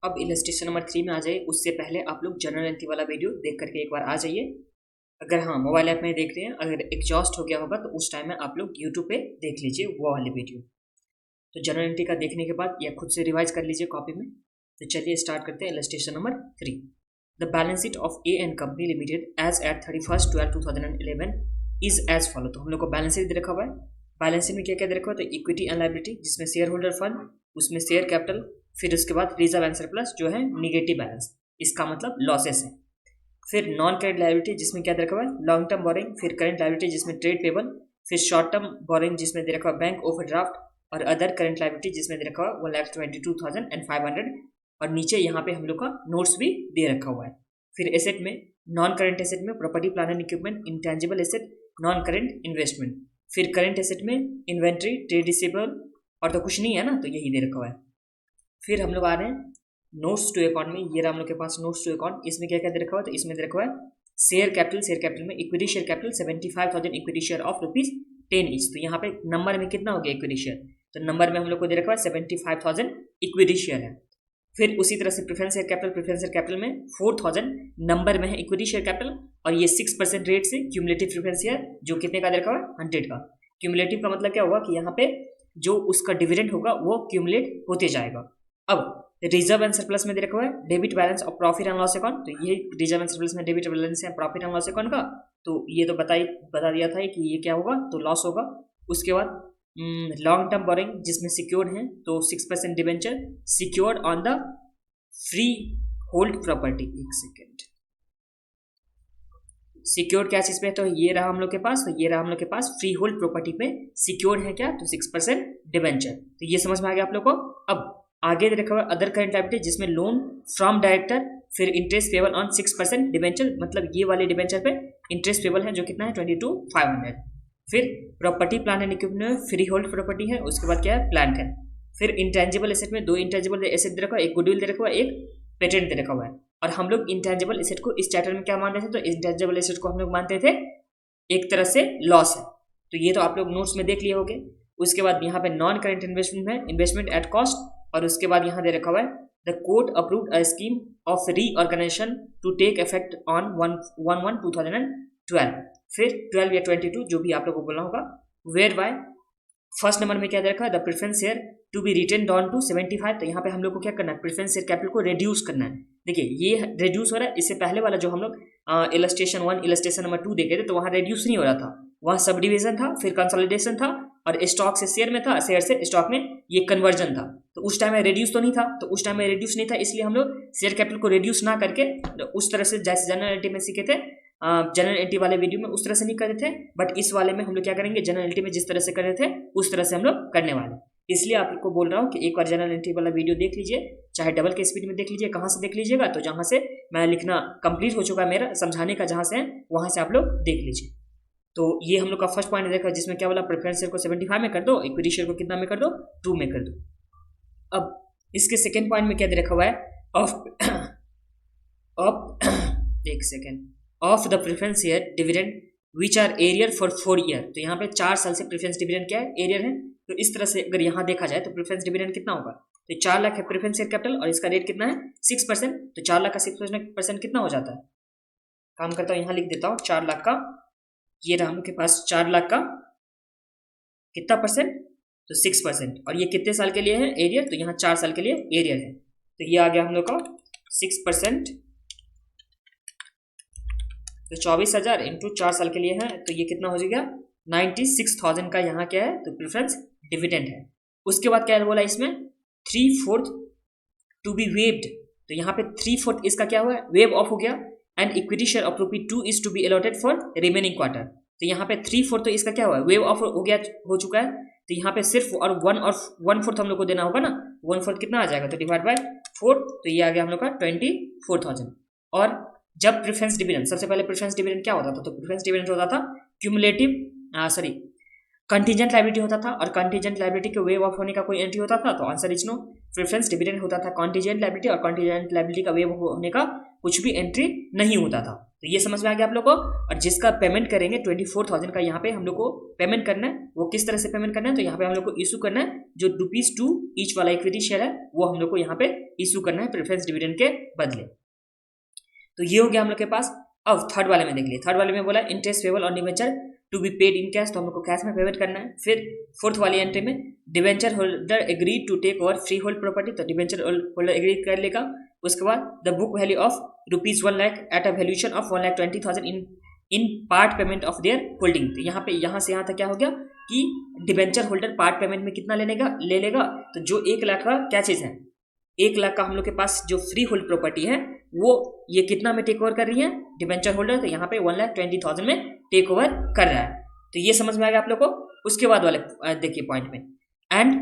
अब illustration number 3 में आ जाइए। उससे पहले आप लोग जनरल एंट्री वाला वीडियो देख करके एक बार आ जाइए। अगर हाँ मोबाइल ऐप में देख रहे हैं, अगर एग्जॉस्ट हो गया होगा तो उस टाइम में आप लोग यूट्यूब पे देख लीजिए वो वाली वीडियो। तो जनरल एंट्री का देखने के बाद या खुद से रिवाइज कर लीजिए कॉपी में। तो चलिए स्टार्ट करते हैं illustration number 3। The balance sheet of A and company limited as at 31/12/2011 is as follow. तो हम लोग को बैलेंस शीट रखा हुआ है। बैलेंस शीट में क्या क्या दे रखा हुआ है? तो इक्विटी एंड लायबिलिटी, जिसमें शेयर होल्डर फंड, उसमें शेयर कैपिटल, फिर उसके बाद रिजर्व एंड सरप्लस जो है निगेटिव बैलेंस, इसका मतलब लॉसेस है। फिर नॉन करेंट लायबिलिटी जिसमें क्या दे रखा हुआ है? Long term borrowing. फिर करेंट लायबिलिटी जिसमें ट्रेड पेबल। फिर शॉर्ट टर्म बोरिंग जिसमें दे रखा हुआ बैंक ओवरड्राफ्ट। और अदर करेंट लायबिलिटी जिसमें दे रखा हुआ 1,22,500। और नीचे यहाँ पे हम लोग का नोट्स भी दे रखा हुआ है। फिर एसेट में नॉन करेंट एसेट में property plant and equipment, intangible asset, non current investment. फिर करेंट एसेट में इन्वेंट्री, ट्रेड रिसीवेबल और तो कुछ नहीं है ना, तो यही दे रखा हुआ है। फिर हम लोग आ रहे हैं नोट्स टू अकाउंट में। ये रहा हम लोग के पास नोट्स टू अकाउंट। इसमें क्या क्या दे रखा हुआ है? तो इसमें दे रखा हुआ है शेयर कैपिटल। शेयर कैपिटल में equity share capital 75,000 equity share of ₹10 each. तो यहाँ पे नंबर में कितना हो गया इक्विटी शेयर? तो नंबर में हम लोग को दे रखा है 75,000 इक्विटी शेयर है। फिर उसी तरह से preference share capital, preference share capital में 4,000 नंबर में है इक्विटी शेयर कैपिटल। और ये 6% रेट से क्यूमुलेटिव प्रेफरेंस शेयर जो कितने का दे रखा हुआ है? 100 का। क्यूमुलेटिव का मतलब क्या हुआ कि यहाँ पे जो उसका डिविडेंड होगा वो क्यूमुलेट होते जाएगा। अब रिजर्व एंड सरप्लस में दे रखा हुआ है डेबिट बैलेंस और प्रॉफिट एंड लॉस अकाउंट। तो ये रिजर्व एंड सरप्लस में डेबिट बैलेंस है प्रॉफिट एंड लॉस अकाउंट का। तो ये तो बता दिया था कि ये क्या होगा, तो लॉस होगा। उसके बाद लॉन्ग टर्म बोरिंग जिसमें सिक्योर्ड है, तो 6% debenture secured on the free hold property. एक सेकेंड, सिक्योर्ड क्या चीज पे? तो ये रहा हम लोग के पास, तो ये रहा हम लोग के पास फ्री होल्ड प्रॉपर्टी पे सिक्योर्ड है क्या? तो 6% डिवेंचर। तो ये समझ में आ गया आप लोग को। अब आगे रखा हुआ अदर करेंट लायबिलिटी जिसमें लोन फ्रॉम डायरेक्टर, फिर इंटरेस्ट पेबल ऑन 6% डिवेंचर, मतलब ये वाले डिवेंचर पे इंटरेस्ट पेबल है जो कितना है 22,500। फिर property plant and equipment free hold property है। उसके बाद क्या है? प्लांट है। फिर इंटेंजिबल एसेट में 2 इंटेंजिबल एसेट दे रखा है, एक गुडविल दे रखा हुआ है, एक पेटेंट दे रखा हुआ है। और हम लोग इंटेंजिबल एसेट को इस चैप्टर में क्या मानते थे? तो इंटेंजिबल एसेट को हम लोग मानते थे एक तरह से लॉस है। तो ये तो आप लोग नोट्स में देख लिए होंगे। उसके बाद यहाँ पे नॉन करेंट इन्वेस्टमेंट है, इन्वेस्टमेंट एट कॉस्ट। और उसके बाद यहाँ दे रखा हुआ है the court approved a scheme of reorganisation to take effect on 1/1/2012। फिर 12 या 22 जो भी आप लोगों को बोलना होगा। वेयर बाय फर्स्ट नंबर में क्या दे रखा है? The preference share to be return down to 75। तो यहाँ पे हम लोग को क्या करना है? प्रेफरेंस शेयर कैपिटल को रिड्यूस करना है। देखिए ये रिड्यूस हो रहा है। इससे पहले वाला जो हम लोग इलस्ट्रेशन 1 इलस्ट्रेशन नंबर 2 देखे थे, तो वहाँ रिड्यूस नहीं हो रहा था, वहाँ सब डिविजन था, फिर कंसोलिडेशन था, और स्टॉक से शेयर में था, शेयर से स्टॉक में ये कन्वर्जन था। तो उस टाइम में रिड्यूस तो नहीं था, तो उस टाइम में रिड्यूस नहीं था, इसलिए हम लोग शेयर कैपिटल को रिड्यूस ना करके उस तरह से जैसे जनरल एंट्री में सीखे थे, जनरल एंट्री वाले वीडियो में उस तरह से नहीं कर रहे थे, बट इस वाले में हम लोग क्या करेंगे? जनरल एंट्री में जिस तरह से कर रहे थे उस तरह से हम लोग करने वाले। इसलिए आपको बोल रहा हूँ कि एक बार जनरल एंट्री वाला वीडियो देख लीजिए, चाहे डबल के स्पीड में देख लीजिए। कहाँ से देख लीजिएगा? तो जहाँ से मैं लिखना कंप्लीट हो चुका है मेरा समझाने का, जहाँ से है वहाँ से आप लोग देख लीजिए। तो ये हम लोग का फर्स्ट पॉइंट देखा, जिसमें क्या बोला? प्रेफरेंस शेयर को 75 में कर दो, इक्विटी शेयर को कितना में कर दो? 2 में कर दो। अब इसके सेकेंड पॉइंट में क्या दे रखा हुआ है? एक second, of the preference share dividend which are arrear for 4 year. तो यहाँ पे 4 साल से प्रेफरेंस डिविडेंड क्या है? एरियर है। तो इस तरह से अगर यहाँ देखा जाए तो प्रेफरेंस डिविडेंड कितना होगा? तो 4 लाख है प्रेफरेंस शेयर कैपिटल और इसका रेट कितना है? 6%। तो 4 लाख का 6% कितना हो जाता है? काम करता हूँ, यहाँ लिख देता हूँ 4 लाख का, ये रहा हम लोग के पास 4 लाख का कितना परसेंट? तो 6%। और ये कितने साल के लिए है एरियर? तो यहाँ 4 साल के लिए एरियर है। तो ये आ गया हम लोग का 6%, तो 24,000 इंटू 4 साल के लिए है, तो ये कितना हो जाएगा? 96,000 का यहाँ क्या है? तो प्रेफरेंस डिविडेंड है। उसके बाद क्या बोला इसमें? 3/4 टू बी वेव्ड। तो यहाँ पे 3/4 इसका क्या हुआ? वेव ऑफ हो गया। And equity share of ₹2 is to be allotted for remaining quarter. तो यहाँ पे 3/4 तो इसका क्या हुआ? वेव ऑफ हो गया, हो चुका है। तो यहाँ पे सिर्फ और 1/4 हम लोग को देना होगा ना। 1/4 कितना आ जाएगा? तो डिवाइड बाय 4, तो ये आ गया हम लोग का 24,000। और जब प्रेफरेंस डिविडेंड, सबसे पहले प्रेफरेंस डिविडेंड क्या होता था? तो प्रेफरेंस डिविडेंड होता था क्यूमुलेटिव कंटीजेंट लायबिलिटी होता था। और कंटीजेंट लायबिलिटी के वेव ऑफ होने का कोई एंट्री होता था? तो answer is no. Preference dividend होता था कंटीजेंट लायबिलिटी, और कंटीजेंट लायबिलिटी का वेव होने का कुछ भी एंट्री नहीं होता था। तो ये समझ में आ गया आप लोग को। और जिसका पेमेंट करेंगे 24,000 का यहाँ पे हम लोग को पेमेंट करना है, वो किस तरह से पेमेंट करना है, तो यहाँ पे हम लोग को इशू करना है जो ₹2 ईच वाला इक्विटी शेयर है वो हम लोग को यहाँ पे इशू करना है प्रेफरेंस डिविडेंड के बदले। तो ये हो गया हम लोग के पास। अब थर्ड वाले में देख लिए, थर्ड वाले में बोला interest payable on debenture to be paid in cash, तो हम लोग को कैश में पेमेंट करना है। फिर फोर्थ वाली एंट्री में debenture holder agreed to take over freehold property, तो डिवेंचर होल्डर एग्री कर लेगा। उसके बाद the book value of ₹1 lakh at a valuation of 1,20,000 in part payment of their holding. तो यहाँ पे यहाँ से यहाँ तक क्या हो गया कि डिवेंचर होल्डर पार्ट पेमेंट में कितना ले लेगा, तो जो 1 लाख का क्या चीज है, 1 लाख का हम लोग के पास जो फ्री होल्ड प्रॉपर्टी है वो ये कितना में टेक ओवर कर रही है डिवेंचर होल्डर, तो यहाँ पे 1,20,000 में टेक ओवर कर रहा है। तो ये समझ में आ गया आप लोग को। उसके बाद वाले देखिए पॉइंट में, and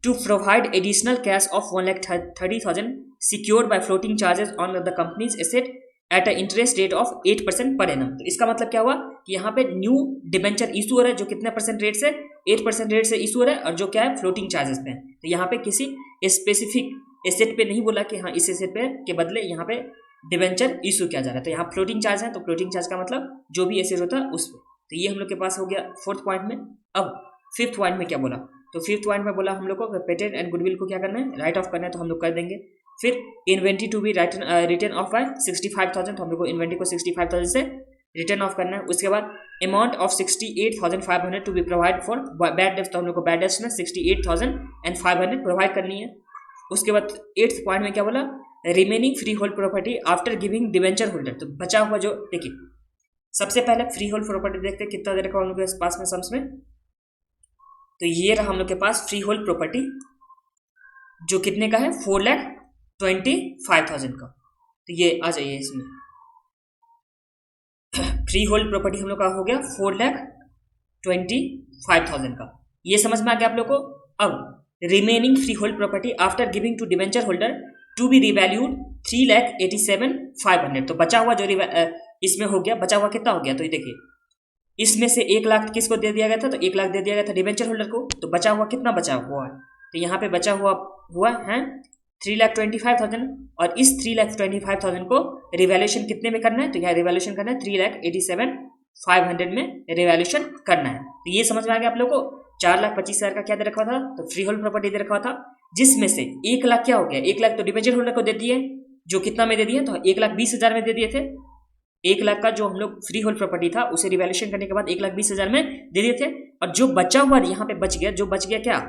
to provide additional cash of 1,30,000 secured by floating charges on the company's asset at a interest rate of 8% per annum. तो इसका मतलब क्या हुआ कि यहाँ पे न्यू डिवेंचर इशू हो रहा है जो कितने परसेंट रेट से, 8% रेट से इशू हो रहा है, और जो क्या है फ्लोटिंग चार्जेस पे है। तो यहाँ पे किसी स्पेसिफिक एसेट पे नहीं बोला कि हाँ इस एसेट पे के बदले यहाँ पे डिवेंचर इशू किया जा रहा है। तो यहाँ फ्लोटिंग चार्ज है, तो फ्लोटिंग चार्ज का मतलब जो भी एसेट होता है उस पर। तो ये हम लोग के पास हो गया फोर्थ पॉइंट में। अब फिफ्थ पॉइंट में क्या बोला, तो फिफ्थ पॉइंट में बोला हम लोग को पेटेंट एंड गुडविल को क्या करना है, राइट ऑफ करना है, तो हम लोग कर देंगे। फिर inventory to be return off by 65,000, तो हम लोग को इन्वेंट्री को 65,000 से रिटर्न ऑफ करना है। उसके बाद amount of 68,500 to be provide for bad debts, तो हम लोग को बैड डेट्स में 68,500 प्रोवाइड करनी है। उसके बाद 8th पॉइंट में क्या बोला, remaining freehold property after giving debenture holder, तो बचा हुआ जो, देखिए सबसे पहले फ्री होल्ड प्रॉपर्टी देखते हैं कितना दे रखा हम लोग के पास में सम्स में। तो ये रहा हम लोग के पास फ्री होल्ड प्रॉपर्टी जो कितने का है, 4,25,000 का। तो ये आ जाइए इसमें, फ्री होल्ड प्रॉपर्टी हम लोग का हो गया 4,25,000 का। ये समझ में आ गया आप लोग को। अब remaining freehold property after giving to debenture holder to be revalued 3,87,500, तो बचा हुआ जो इसमें हो गया, बचा हुआ कितना हो गया, तो ये देखिए इसमें से 1 लाख किसको दे दिया गया था, तो 1 लाख दे दिया गया था डिवेंचर होल्डर को। तो बचा हुआ कितना बचा हुआ है, तो यहाँ पे बचा हुआ है 3,25,000, और इस 3,25,000 को रिवैल्यूएशन कितने में करना है, तो यहाँ रिवैल्यूएशन करना है 3,87,500 में रिवैल्यूएशन करना है। तो ये समझ में आ गया आप लोग को। 4,25,000 का क्या दे रखा था, तो फ्री होल्ड प्रॉपर्टी दे रखा था, जिसमें से 1 लाख क्या हो गया, 1 लाख तो डिवेंचर होल्डर को दे दिए, जो कितना में दे दिए, तो 1,20,000 में दे दिए थे। 1 लाख का जो हम लोग फ्री होल्ड प्रॉपर्टी था उसे रिवैल्यूएशन करने के बाद 1,20,000 में दे दिए थे, और जो बचा हुआ यहाँ पे बच गया, जो बच गया क्या,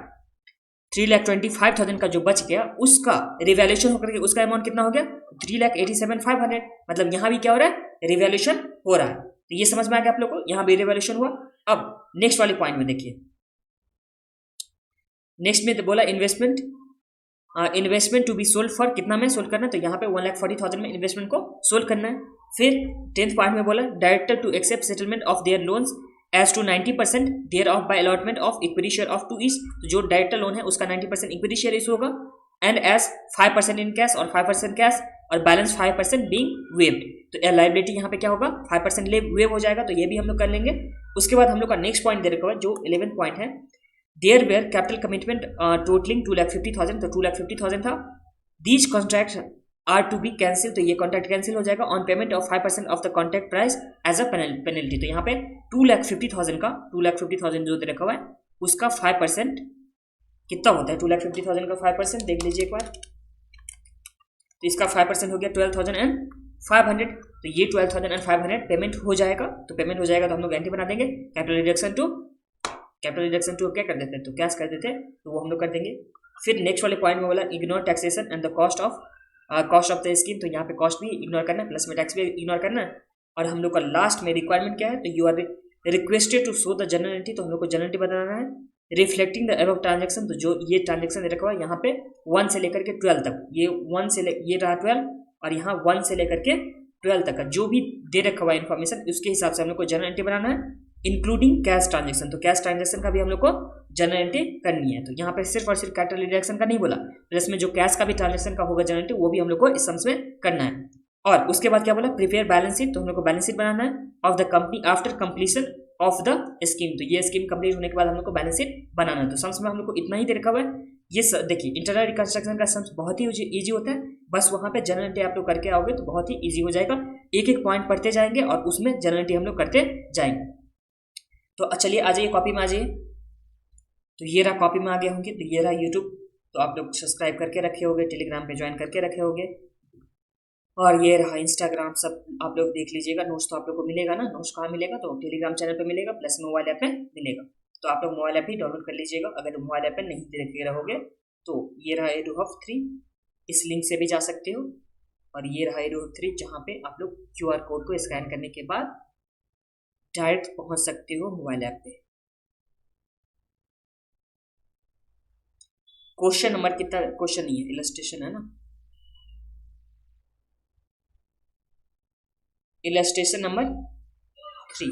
3,25,000 का जो बच गया उसका रिवैल्यूएशन होकर के उसका अमाउंट कितना हो गया, 3,87,500। मतलब यहाँ भी क्या हो रहा है, रिवैल्यूएशन हो रहा है। तो ये समझ में आ गया आप लोग को, यहाँ भी रिवैल्यूएशन हुआ। अब नेक्स्ट वाले पॉइंट में देखिए, नेक्स्ट में बोला investment to be sold for, कितना में सोल्ड करना है, तो यहाँ पे 1,40,000 में इन्वेस्टमेंट को सोल्ड करना है। फिर 10th पॉइंट में बोला director to accept settlement of their loans as to 90% their of by allotment of equity share of 2 each, तो जो डायरेक्टर लोन है उसका 90% इक्विटी शेयर इशू होगा, एंड एज 5% इन कैश और 5% कैश, और बैलेंस 5% बीइंग वेव्ड। तो liability यहाँ पे क्या होगा, 5% वेव हो जाएगा, तो ये भी हम लोग कर लेंगे। उसके बाद हम लोग का नेक्स्ट पॉइंट दे रखा है जो 11th पॉइंट है, there were capital commitment totalling 2,50,000, तो 2,50,000 था। These contract are to be cancel, तो ये कॉन्ट्रैक्ट कैंसिल हो जाएगा on payment of 5% of the contract price as a penalty. तो यहाँ पे 2,50,000 का 2,50,000 जो दे रखा हुआ है उसका 5% कितना होता है, 2,50,000 का 5% देख लीजिए एक बार, तो इसका 5% हो गया 12,500। तो ये 12,500 पेमेंट हो जाएगा। तो पेमेंट हो जाएगा तो हम लोग एंट्री बना देंगे, कैपिटल रिडक्शन टू क्या कर देते हैं, तो कैश कर देते हैं, तो वो हम लोग कर देंगे। फिर नेक्स्ट वाले पॉइंट में बोला ignore taxation and the cost of the scheme, तो यहाँ पे कॉस्ट भी इग्नोर करना है, प्लस में टैक्स भी इग्नोर करना है। और हम लोग का लास्ट में रिक्वायरमेंट क्या है, तो you are requested to show the journal entry, तो हम लोग को जनरल एंट्री बनाना है रिफ्लेक्टिंग द अबव ट्रांजेक्शन। तो जो ये ट्रांजेक्शन दे रखा हुआ है यहाँ पे 1 से लेकर के 12 तक, ये 1 से ये रहा 12, और यहाँ 1 से लेकर के 12 तक का जो भी दे रखा हुआ है इन्फॉर्मेशन, उसके हिसाब से हम लोग को जनरल एंट्री बनाना है, इंक्लूडिंग कैश ट्रांजेक्शन। तो कैश ट्रांजेक्शन का भी हम लोग को जनरल एंट्री करनी है। तो यहाँ पे सिर्फ और सिर्फ कैपिटल रिडक्शन का नहीं बोला, प्लस में जो कैश का भी ट्रांजेक्शन का होगा जनरल एंट्री, वो भी हम लोग को इस सम्स में करना है। और उसके बाद क्या बोला, प्रिपेयर बैलेंस शीट, तो हम लोग को बैलेंस शीट बनाना है of the company after completion of the scheme. तो ये स्कीम कंप्लीट होने के बाद हम लोग को बैलेंस शीट बनाना है। तो सम्स में हम लोग को इतना ही दे रखा हुआ है। ये देखिए इंटरनल रिकंस्ट्रक्शन का सम्स बहुत ही ईजी होता है, बस वहाँ पे जनरल एंट्री आप लोग करके आओगे तो बहुत ही ईजी हो जाएगा। एक एक पॉइंट पढ़ते जाएंगे और उसमें जनरल एंट्री हम लोग करते जाएंगे। तो चलिए आ जाइए, कॉपी में आ जाइए। तो ये रहा, कॉपी में आ गए होंगे। तो ये रहा यूट्यूब, तो आप लोग सब्सक्राइब करके रखे होंगे, टेलीग्राम पे ज्वाइन करके रखे होंगे, और ये रहा इंस्टाग्राम, सब आप लोग देख लीजिएगा। नोट्स तो आप लोग को मिलेगा ना, नोट्स कहाँ मिलेगा, तो टेलीग्राम चैनल पे मिलेगा, प्लस मोबाइल ऐप में मिलेगा। तो आप लोग मोबाइल ऐप भी डाउनलोड कर लीजिएगा अगर मोबाइल ऐप में नहीं देखे रहोगे तो। ये रहा EduHub 3, इस लिंक से भी जा सकते हो। और ये रहा EduHub 3 जहाँ पे आप लोग QR कोड को स्कैन करने के बाद डायरेक्ट पहुँच सकते हो मोबाइल ऐप पे। क्वेश्चन नंबर कितना, क्वेश्चन नहीं है, इलस्ट्रेशन है ना, इलस्ट्रेशन नंबर 3।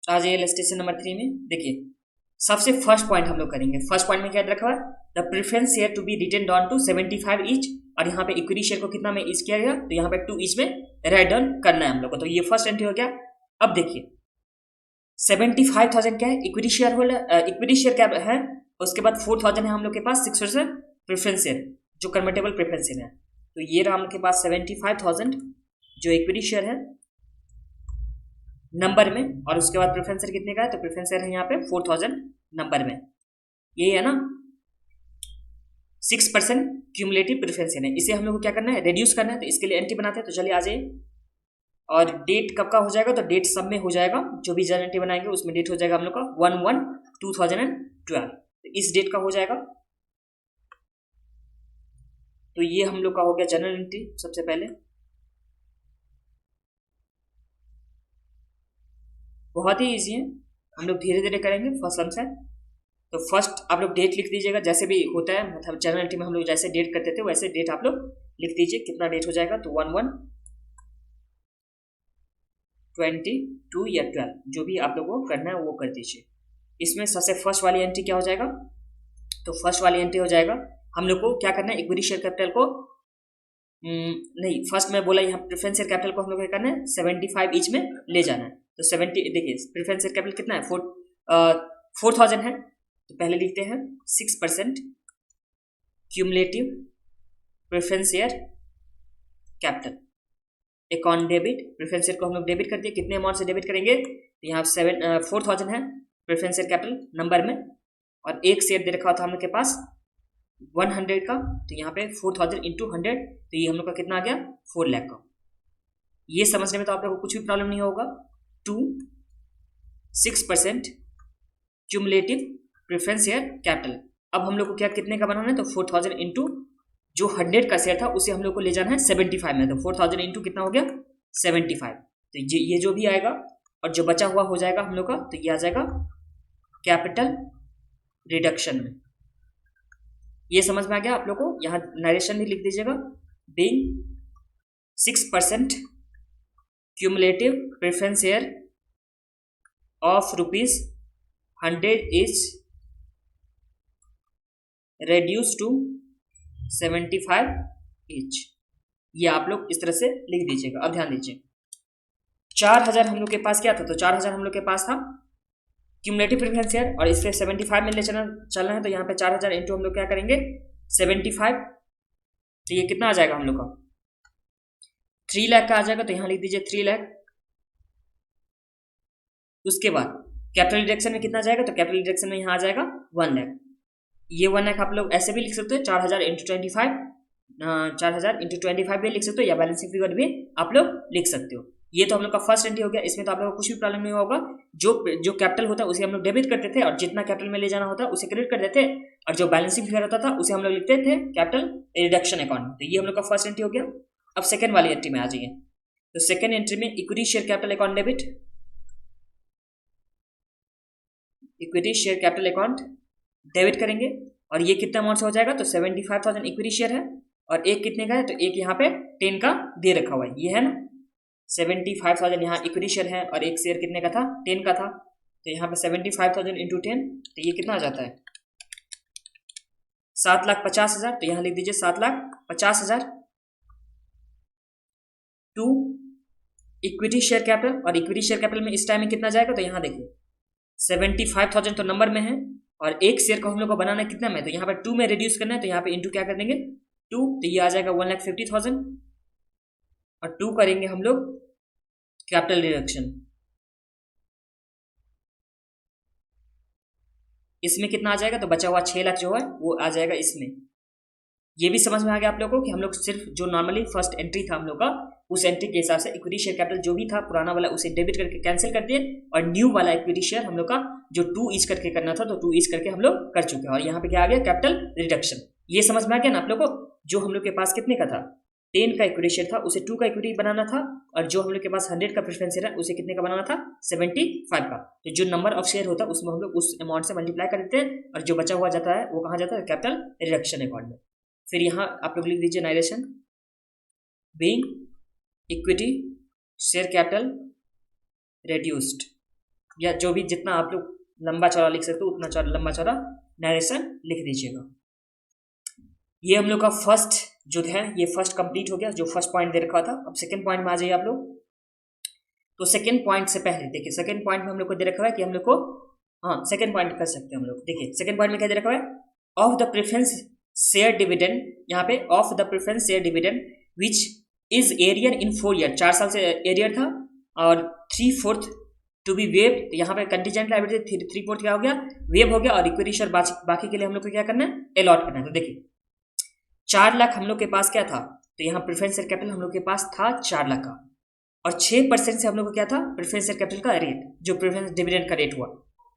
आ जाइए इलस्ट्रेशन नंबर 3 में। देखिए सबसे फर्स्ट पॉइंट हम लोग करेंगे। फर्स्ट पॉइंट में क्या रखा है, the preference share to be written down to 75 each, और यहाँ पे इक्विटी शेयर को कितना में ईच किया गया, तो यहाँ पे 2 ईच में राइट डाउन करना है हम लोग को। तो ये फर्स्ट एंट्री हो गया। अब देखिए 75,000 क्या है, equity share holder, equity share क्या है, उसके बाद 4,000 है हम लोग के पास 6% प्रेफरेंस शेयर, जो कन्वर्टेबल प्रेफरेंस शेयर है। तो ये रहा हम लोग के पास 75,000 जो इक्विटी शेयर है नंबर में, और उसके बाद प्रेफरेंस शेयर कितने का है, तो प्रेफरेंस शेयर है यहाँ पे 4,000 नंबर में। ये है ना 6% क्यूमुलेटिव प्रेफरेंस शेयर है। इसे हम लोग को क्या करना है, रिड्यूस करना है। तो इसके लिए एंट्री बनाते हैं। तो चलिए आ जाइए। और डेट कब का हो जाएगा, तो डेट सब में हो जाएगा, जो भी जनरल एंट्री बनाएंगे उसमें डेट हो जाएगा हम लोग का 1/1/2012। तो इस डेट का हो जाएगा। तो ये हम लोग का हो गया जनरल एंट्री। सबसे पहले बहुत ही इजी है, हम लोग धीरे धीरे करेंगे फर्स्ट सम से। तो फर्स्ट आप लोग डेट लिख दीजिएगा, जैसे भी होता है, मतलब जनरल एंट्री में हम लोग जैसे डेट करते थे वैसे डेट आप लोग लिख दीजिए। कितना डेट हो जाएगा, तो 1/1/22 या 12, जो भी आप लोगों को करना है वो कर दीजिए। इसमें सबसे फर्स्ट वाली एंट्री क्या हो जाएगा, तो फर्स्ट वाली एंट्री हो जाएगा हम लोग को क्या करना है, इक्विटी शेयर कैपिटल को नहीं, फर्स्ट में बोला यहाँ प्रेफरेंस शेयर कैपिटल को हम लोग क्या करना है 75 ईच में ले जाना है। तो 70, देखिए प्रेफरेंस शेयर कैपिटल कितना है 4,000 है। तो पहले लिखते हैं 6% cumulative preference share capital account debit. Preference share को हम लोग डेबिट कर दिए, कितने अमाउंट से डेबिट करेंगे, तो यहाँ 4,000 है प्रेफरेंस शेयर कैपिटल नंबर में, और एक शेयर दे रखा था हम लोग के पास 100 का। तो यहाँ पे 4,000 इंटू 100, तो ये हम लोग का कितना आ गया 4 लाख का। ये समझने में तो आप लोग को कुछ भी प्रॉब्लम नहीं होगा। 6% क्यूमुलेटिव प्रेफरेंस शेयर कैपिटल। अब हम लोग को क्या कितने का बनाना है, तो 4,000 इंटू जो 100 का शेयर था उसे हम लोग को ले जाना है 75 में। तो 4,000 इंटू कितना हो गया 75। तो ये जो भी आएगा और जो बचा हुआ हो जाएगा हम लोग का, तो ये आ जाएगा कैपिटल रिडक्शन में। ये समझ में आ गया आप लोग को। यहाँ नरेशन भी लिख दीजिएगा, being 6% cumulative preference share of ₹100 is reduced to 75 each। ये आप लोग इस तरह से लिख दीजिएगा। अब ध्यान दीजिए 4,000 हम लोग के पास क्या था, तो 4,000 हम लोग के पास था क्यूमुलेटिव प्रेफरेंस शेयर, और इससे 75 में ले चलना है। तो यहाँ पे 4,000 इंटू हम लोग क्या करेंगे 75, तो ये कितना आ जाएगा हम लोग का 3 लाख का आ जाएगा। तो यहाँ लिख दीजिए 3 लाख। उसके बाद कैपिटल रिडक्शन में कितना जाएगा, तो कैपिटल रिडक्शन में यहाँ आ जाएगा 1 लाख। ये 1 लाख आप लोग ऐसे भी लिख सकते हो 4,000 इंटू 25, 4,000 इंटू 25 भी लिख सकते हो, या बैलेंसिंग फिगर भी आप लोग लिख सकते हो। ये तो हम लोग का फर्स्ट एंट्री हो गया। इसमें तो आप लोग को कुछ भी प्रॉब्लम नहीं होगा। जो कैपिटल होता है उसे हम लोग डेबिट करते थे, और जितना कैपिटल में ले जाना होता है उसे क्रेडिट कर देते, और जो बैलेंसिंग फिगर होता था उसे हम लोग लिखते थे कैपिटल रिडक्शन अकाउंट। तो ये हम लोग का फर्स्ट एंट्री हो गया। अब सेकंड वाली एंट्री में आ जाइए। तो सेकंड एंट्री में equity share capital account debit, equity share capital account debit करेंगे, और ये कितना अमाउंट से हो जाएगा, तो 75,000 इक्विटी शेयर है, और एक कितने का है, तो एक यहाँ पे 10 का दे रखा हुआ है, ये है ना 75,000 यहाँ इक्विटी शेयर है, और एक शेयर कितने का था 10 का था। तो यहाँ पे 75,000 इंटू 10, तो ये कितना आ जाता है 7,50,000। तो यहाँ लिख दीजिए 7,50,000 टू इक्विटी शेयर कैपिटल, और इक्विटी शेयर कैपिटल में इस टाइम में कितना जाएगा, तो यहाँ देखिए 75,000 तो नंबर में है, और एक शेयर को हम लोग को बनाना कितना में, तो यहाँ पर 2 में रिड्यूस करना है, तो यहाँ पे इंटू क्या कर देंगे 2, तो ये आ जाएगा 1,50,000, और 2 करेंगे हम लोग कैपिटल रिडक्शन। इसमें कितना आ जाएगा, तो बचा हुआ 6 लाख जो है वो आ जाएगा इसमें। ये भी समझ में आ गया आप लोगों को कि हम लोग सिर्फ जो नॉर्मली फर्स्ट एंट्री था हम लोग का, उस एंट्री के हिसाब से इक्विटी शेयर कैपिटल जो भी था पुराना वाला उसे डेबिट करके कैंसिल कर दिए, और न्यू वाला इक्विटी शेयर हम लोग का जो 2 ईच करके करना था तो 2 ईच करके हम लोग कर चुके हैं। और यहाँ पे क्या आ गया, कैपिटल रिडक्शन। ये समझ में आ गया ना आप लोग को। जो हम लोग के पास कितने का था, 10 का इक्विटी शेयर था, उसे 2 का इक्विटी बनाना था, और जो हम लोग के पास 100 का प्रेफरेंस शेयर है उसे कितने का बनाना था, 75 का। तो जो नंबर ऑफ शेयर होता है उसमें हम लोग उस अमाउंट से मल्टीप्लाई कर देते हैं, और जो बचा हुआ जाता है वो कहाँ जाता है, कैपिटल रिडक्शन अकाउंट में। फिर यहाँ आप लोग लिख दीजिए narration, being equity share capital reduced, या जो भी जितना आप लोग लंबा चौड़ा लिख सकते हो उतना चौड़ा लंबा चौड़ा नरेशन लिख दीजिएगा। ये हम लोग का फर्स्ट जो है ये फर्स्ट कंप्लीट हो गया, जो फर्स्ट पॉइंट दे रखा था। अब सेकंड पॉइंट में आ जाइए आप लोग। तो सेकंड पॉइंट से पहले देखिए, सेकंड पॉइंट में हम लोग को दे रखा है कि हम लोग को, हाँ सेकंड पॉइंट कर सकते हैं हम लोग। देखिए सेकंड पॉइंट में क्या दे रखा है, of the preference share dividend, यहाँ पे of the preference share dividend which is arrear in 4 year, 4 साल से एरियर था, और 3/4 टू बी वेव, यहाँ पे कंटीजेंट लायबिलिटी 3/4 क्या हो गया, वेव हो गया, और इक्विटी शेयर बाकी के लिए हम लोग को क्या करना है, अलॉट करना है। तो देखिए 4 लाख हम लोग के पास क्या था, तो यहाँ प्रेफरेंस शेयर कैपिटल हम लोग के पास था 4 लाख का, और 6% से हम लोग को क्या था, प्रेफरेंस शेयर कैपिटल का रेट, जो प्रेफरेंस डिविडेंड का रेट हुआ,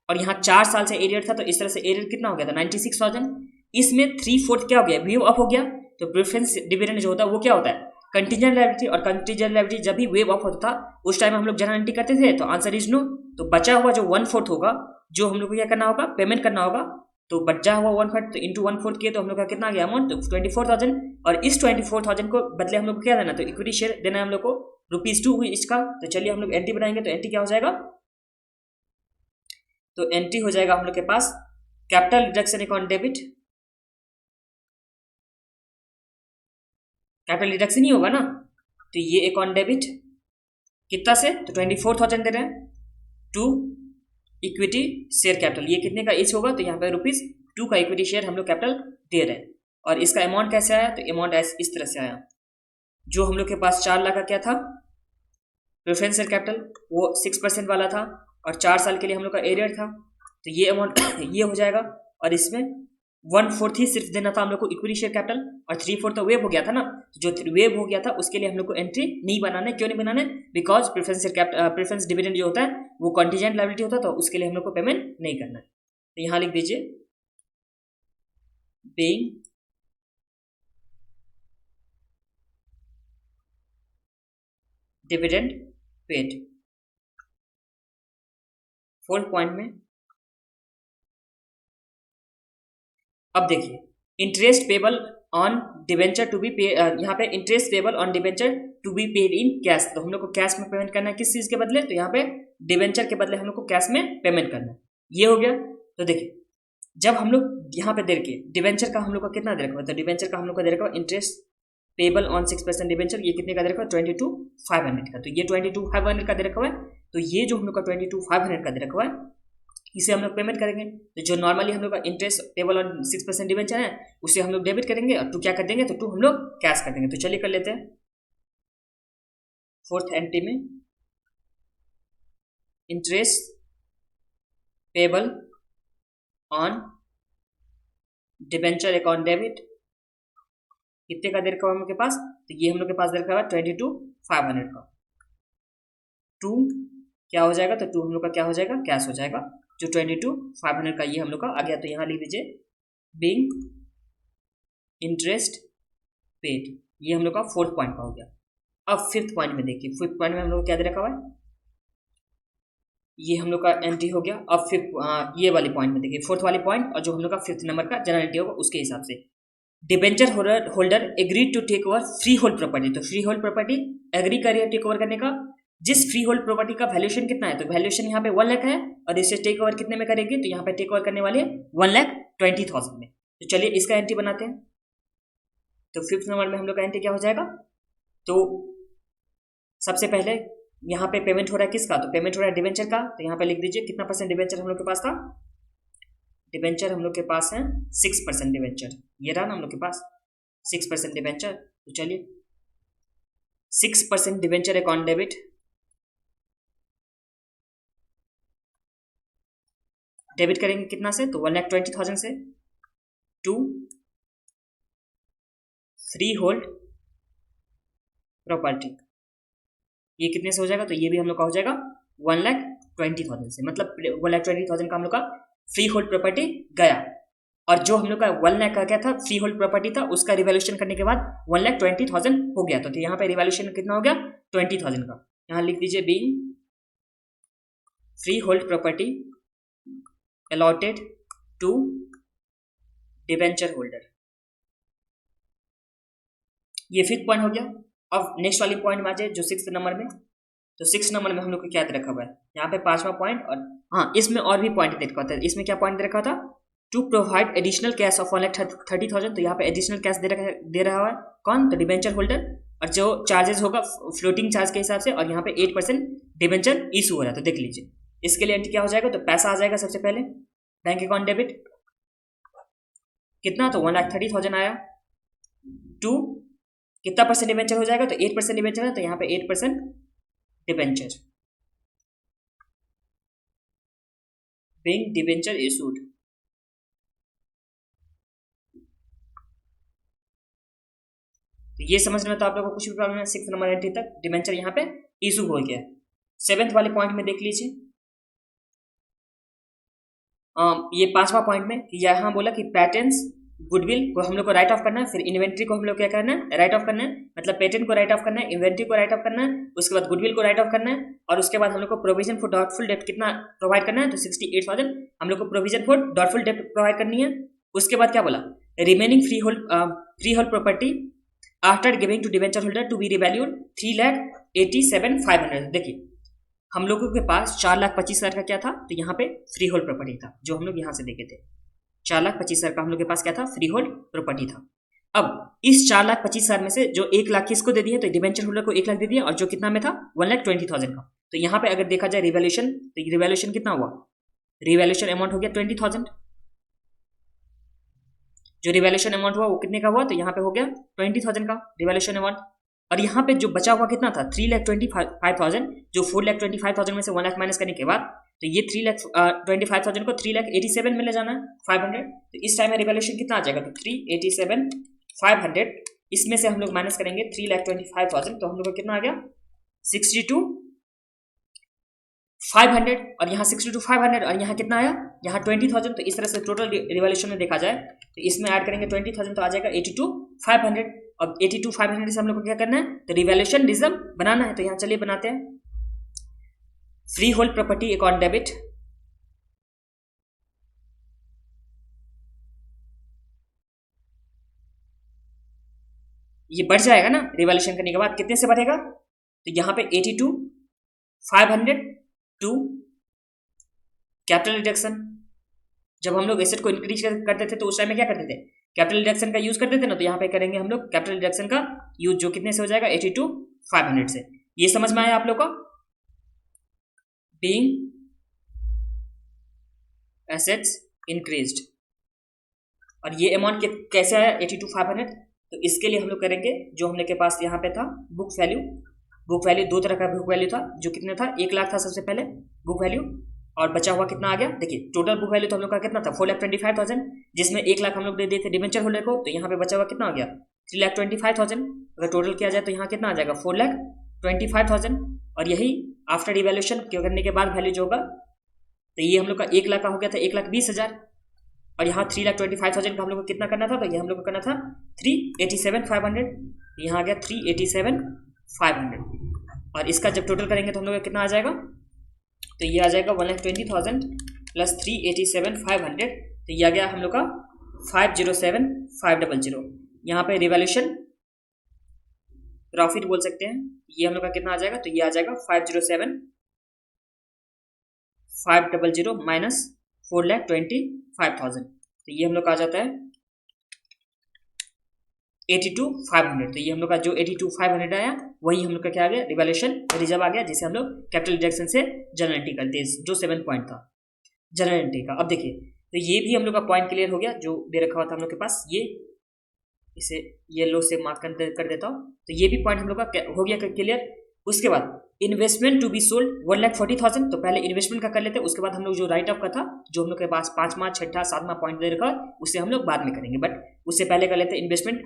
और यहाँ 4 साल से एरियर था, तो इस तरह से एरियर कितना हो गया था 96,000। इसमें 3/4 क्या हो गया, वेव अप हो गया। तो प्रेफरेंस डिविडेंड जो होता है वो क्या होता है, कंटीजेंट लायबिलिटी, और कंटीजेंट लायबिलिटी जब भी वेव अप होता था उस टाइम हम लोग जनरल एंट्री करते थे, तो आंसर इज नो। तो बचा हुआ जो 1/4 होगा, जो हम लोग को क्या करना होगा, पेमेंट करना होगा, तो बचा हुआ 1/4 तो इंटू 1/4 किए तो हम लोग का कितना आ गया अमाउंट, तो 24,000, और इस 24,000 को बदले हम लोग को क्या देना, तो इक्विटी शेयर देना है हम लोग को ₹2 इसका। तो चलिए हम लोग एंट्री बनाएंगे, तो एंट्री क्या हो जाएगा, तो एंट्री हो जाएगा हम लोग के पास capital reduction account debit, capital reduction ही होगा ना, तो ये अकाउंट डेबिट कितना से, तो 24,000 दे रहे हैं, टू इक्विटी शेयर कैपिटल, ये कितने का इच होगा, तो यहाँ पे ₹2 का इक्विटी शेयर हम लोग कैपिटल दे रहे हैं। और इसका अमाउंट कैसे आया, तो अमाउंट इस तरह से आया, जो हम लोग के पास 4 लाख का क्या था प्रेफरेंस शेयर कैपिटल, वो 6% वाला था, और 4 साल के लिए हम लोग का एरियर था, तो ये अमाउंट ये हो जाएगा। और इसमें 1/4 ही सिर्फ देना था हम लोग को इक्विटी शेयर कैपिटल, और 3/4 तो वेव हो गया था ना, जो वेव हो गया था उसके लिए हम लोग को एंट्री नहीं बनाने, क्यों नहीं बनाने, बिकॉज प्रेफरेंस डिविडेंड जो होता है वो कंटीजेंट लायबिलिटी होता है, तो उसके लिए हम लोग को पेमेंट नहीं करना है। तो यहाँ लिख दीजिए being dividend paid. 4th point में अब देखिए interest payable on debenture to be pay, यहाँ पे interest payable on debenture to be paid in cash, तो हम लोग को कैश में पेमेंट करना है, किस चीज के बदले, तो यहाँ पे डिवेंचर के बदले हम लोग को कैश में पेमेंट करना है, ये हो गया। तो देखिए जब हम लोग यहाँ पे देखिए डिवेंचर का हम लोग का कितना दे रखा है, तो डिवेंचर का हम लोग का दे रखा है इंटरेस्ट पेबल ऑन 6% डिवेंचर, ये कितने का दे रखा है, 22,500 का, तो ये 22,500 का दे रखा है। तो ये जो हम लोग का 22,500 का दे रखा है इसे हम लोग पेमेंट करेंगे, तो जो नॉर्मली हम लोग का इंटरेस्ट पेबल ऑन 6% डिवेंचर है उसे हम लोग डेबिट करेंगे, और 2 क्या कर देंगे, तो 2 हम लोग कैश कर देंगे। तो चलिए कर लेते हैं 4th एंट्री में interest payable on debenture account debit कितने का दे रखा है हम लोग के पास, तो ये हम लोग के पास दे रखा है 22,500 का। 2 क्या हो जाएगा, तो 2 हम लोग का क्या हो जाएगा, कैश हो जाएगा, जो 22,500 का ये हम लोग का आ गया। तो यहाँ लिख दीजिए बीइंग इंटरेस्ट पेड, ये हम लोग का 4th पॉइंट का हो गया। अब 5th पॉइंट में देखिए, 5th पॉइंट में हम लोग क्या दे रखा हुआ है, ये हम लोग का एंट्री हो गया। अब 5th ये वाली पॉइंट में देखिए 4th वाली पॉइंट, और जो हम लोग का 5th नंबर का जनरल एंट्री होगा उसके हिसाब से debenture holder agreed to take over freehold property, तो फ्री होल्ड प्रॉपर्टी एग्री करिए टेक ओवर करने का। जिस फ्री होल्ड प्रॉपर्टी का वैल्यूएशन कितना है, तो वैल्यूएशन यहाँ पे 1 लाख है, और इसे टेक ओवर कितने में करेगी, तो यहाँ पे टेक ओवर करने वाले 1,20,000 में। तो चलिए इसका एंट्री बनाते हैं। तो 5th नंबर में हम लोग का एंट्री क्या हो जाएगा, तो सबसे पहले यहाँ पे पेमेंट हो रहा है किसका, तो पेमेंट हो रहा है डिवेंचर का, तो यहाँ पे लिख दीजिए कितना परसेंट डिवेंचर हम लोग के पास था, डिवेंचर हम लोग के पास है 6% डिवेंचर, ये रहा ना हम लोग के पास 6% डिवेंचर। तो चलिए 6% डिवेंचर अकाउंट डेबिट, डेबिट करेंगे कितना से, तो 1,20,000 से टू फ्री होल्ड प्रॉपर्टी। ये कितने से हो जाएगा, तो ये भी हम लोग का हो जाएगा 1,20,000 से, मतलब 1,20,000 का हम लोग का फ्री होल्ड प्रॉपर्टी गया। और जो हम लोग का 1 लाख का क्या था फ्री होल्ड प्रॉपर्टी था, उसका रिवैल्यूएशन करने के बाद 1,20,000 हो गया। तो यहाँ पे रिवैल्यूएशन कितना हो गया 20,000 का। यहाँ लिख दीजिए being freehold property allotted to debenture holder. ये 5th पॉइंट हो गया। अब नेक्स्ट वाली पॉइंट में आ जाए जो 6th नंबर में, तो 6th नंबर में हम लोग को क्या दे रखा हुआ है, यहाँ पे 5वां पॉइंट। और हाँ, इसमें और भी पॉइंट दे रखा था, इसमें क्या पॉइंट दे रखा था, to provide additional cash of 1,30,000। तो यहाँ पे एडिशनल कैश दे रहा है कौन, तो डिवेंचर होल्डर, और जो चार्जेस होगा फ्लोटिंग चार्ज के हिसाब से, और यहाँ पे 8% डिवेंचर इशू हो रहा है। तो देख लीजिए इसके लिए एंट्री क्या हो जाएगा, तो पैसा आ जाएगा सबसे पहले बैंक अकाउंट डेबिट कितना, तो 1,30,000 आया, टू कितना परसेंट डिवेंचर हो जाएगा, तो 8% डिवेंचर है, तो यहाँ पे 8% डिवेंचर being डिवेंचर इशूड। तो ये समझने में तो आप लोगों को कुछ भी प्रॉब्लम है, 6th नंबर एंट्री तक डिवेंचर यहाँ पे इशू हो गया। 7th वाले पॉइंट में देख लीजिए, ये 5वां पॉइंट में यहाँ बोला कि पैटेंट्स गुडविल को हम लोग को राइट ऑफ करना है, फिर इन्वेंट्री को हम लोग क्या करना है, राइट ऑफ करना है, मतलब पेटेंट को राइट ऑफ करना है, इन्वेंट्री को राइट ऑफ करना है, उसके बाद गुडविल को राइट ऑफ करना है, और उसके बाद हम लोग को प्रोविजन फॉर डाउटफुल डेट कितना प्रोवाइड करना है, तो 68,000 हम लोग को provision for doubtful debt provide करनी है। उसके बाद क्या बोला, remaining freehold property after giving to debenture holder to be revalued 3,87,500। देखिए हम लोगों के पास 4,25,000 का क्या था, तो यहाँ पे फ्री होल्ड प्रॉपर्टी था, जो हम लोग यहाँ से देखे थे 4,25,000 का हम लोग के पास क्या था, फ्री होल्ड प्रॉपर्टी था। अब इस 4,25,000 में से जो 1 लाख किसको दे दिए, तो डिवेंचर होल्डर को 1 लाख दे दिया, और जो कितना में था 1,20,000 का। तो यहाँ पे अगर देखा जाए रिवैल्यूएशन, तो रिवैल्यूएशन कितना हुआ, रिवैल्यूएशन अमाउंट हो गया 20,000। जो रिवैल्यूएशन अमाउंट हुआ वो कितने का हुआ, तो यहाँ पे हो गया 20,000 का रिवैल्यूएशन अमाउंट। और यहाँ पे जो बचा हुआ कितना था 3,25,000, जो 4,25,000 में से 1 लाख माइनस करने के बाद, तो ये 3,25,000 को 3,87,000 में ले जाना है 500। तो इस टाइम में रिवैल्यूएशन कितना आ जाएगा, तो 3,87,500, इसमें से हम लोग माइनस करेंगे 3,25,000, तो हम लोग को कितना आ गया 62,500, और यहाँ 62,500 और यहाँ कितना आया, यहाँ 20,000। तो इस तरह से टोटल रिवैल्यूएशन में देखा जाए तो इसमें ऐड करेंगे 20,000 तो आ जाएगा 82,500। अब 82,500 से हम लोग को क्या करना है, तो रिवैल्यूएशन रिजर्व बनाना है। तो यहाँ चलिए बनाते हैं, free hold property account debit, ये बढ़ जाएगा ना रिवैल्यूएशन करने के बाद, कितने से बढ़ेगा, तो यहाँ पे 82,500 टू कैपिटल रिडक्शन। जब हम लोग एसेट को इंक्रीज करते थे तो उस टाइम में क्या करते थे, कैपिटल रिडक्शन का यूज करते थे ना, तो यहाँ पे करेंगे हम लोग कैपिटल रिडक्शन का यूज, जो कितने से हो जाएगा 82,500 से। ये समझ में आया आप लोग को, बीइंग एसेट्स इंक्रीज्ड। और ये अमाउंट कैसे आया 82,500, तो इसके लिए हम लोग करेंगे जो हम लोग के पास यहाँ पे था बुक वैल्यू। बुक वैल्यू दो तरह का बुक वैल्यू था, जो कितने था 1 लाख था सबसे पहले बुक वैल्यू, और बचा हुआ कितना आ गया, देखिए टोटल बुक वैल्यू तो हम लोग का कितना था 4,25,000, जिसमें 1 लाख हम लोग दे दिए थे डिवेंचर होल्डर को, तो यहाँ पे बचा हुआ कितना हो गया 3,25,000। अगर टोटल किया जाए तो यहाँ कितना आ जाएगा 4,25,000, और यही आफ्टर इवैल्यूएशन करने के बाद वैल्यू जो होगा, तो ये हम लोग का 1 लाख का हो गया था 1,20,000, और यहाँ 3,25,000 का हम लोग को कितना करना था, तो ये हम लोग को करना था 3,87,500, यहाँ आ गया 3,87,500, और इसका जब टोटल करेंगे तो हम लोग का कितना आ जाएगा, तो ये आ जाएगा 1,20,000 प्लस 3,87,500, तो ये आ गया हम लोग का 507,500। यहाँ पे रिवैल्यूएशन प्रॉफिट बोल सकते हैं, ये हम लोग का कितना आ जाएगा, तो ये आ जाएगा 507,500 माइनस 4,25,000, तो ये हम लोग का आ जाता है 82,500। तो ये हम लोग का जो 82,500 आया वही हम लोग का क्या आ गया, रिवैल्यूएशन रिजर्व आ गया, जिसे हम लोग कैपिटल डिडक्शन से जनरल एंट्री करते हैं, जो 7 पॉइंट था जनरल एंट्री का। अब देखिए, तो ये भी हम लोग का पॉइंट क्लियर हो गया जो दे रखा हुआ था हम लोग के पास। ये इसे येलो से मार्क कर देता हूँ। तो ये भी पॉइंट हम लोग का हो गया क्लियर। उसके बाद इन्वेस्टमेंट टू बी सोल्ड 1,40,000। तो पहले इन्वेस्टमेंट का कर लेते हैं, उसके बाद हम लोग जो राइट ऑफ का था, जो हम लोग के पास 5वां 6वां 7वां पॉइंट दे रखा, उसे हम लोग बाद में करेंगे, बट उससे पहले कर लेते हैं इन्वेस्टमेंट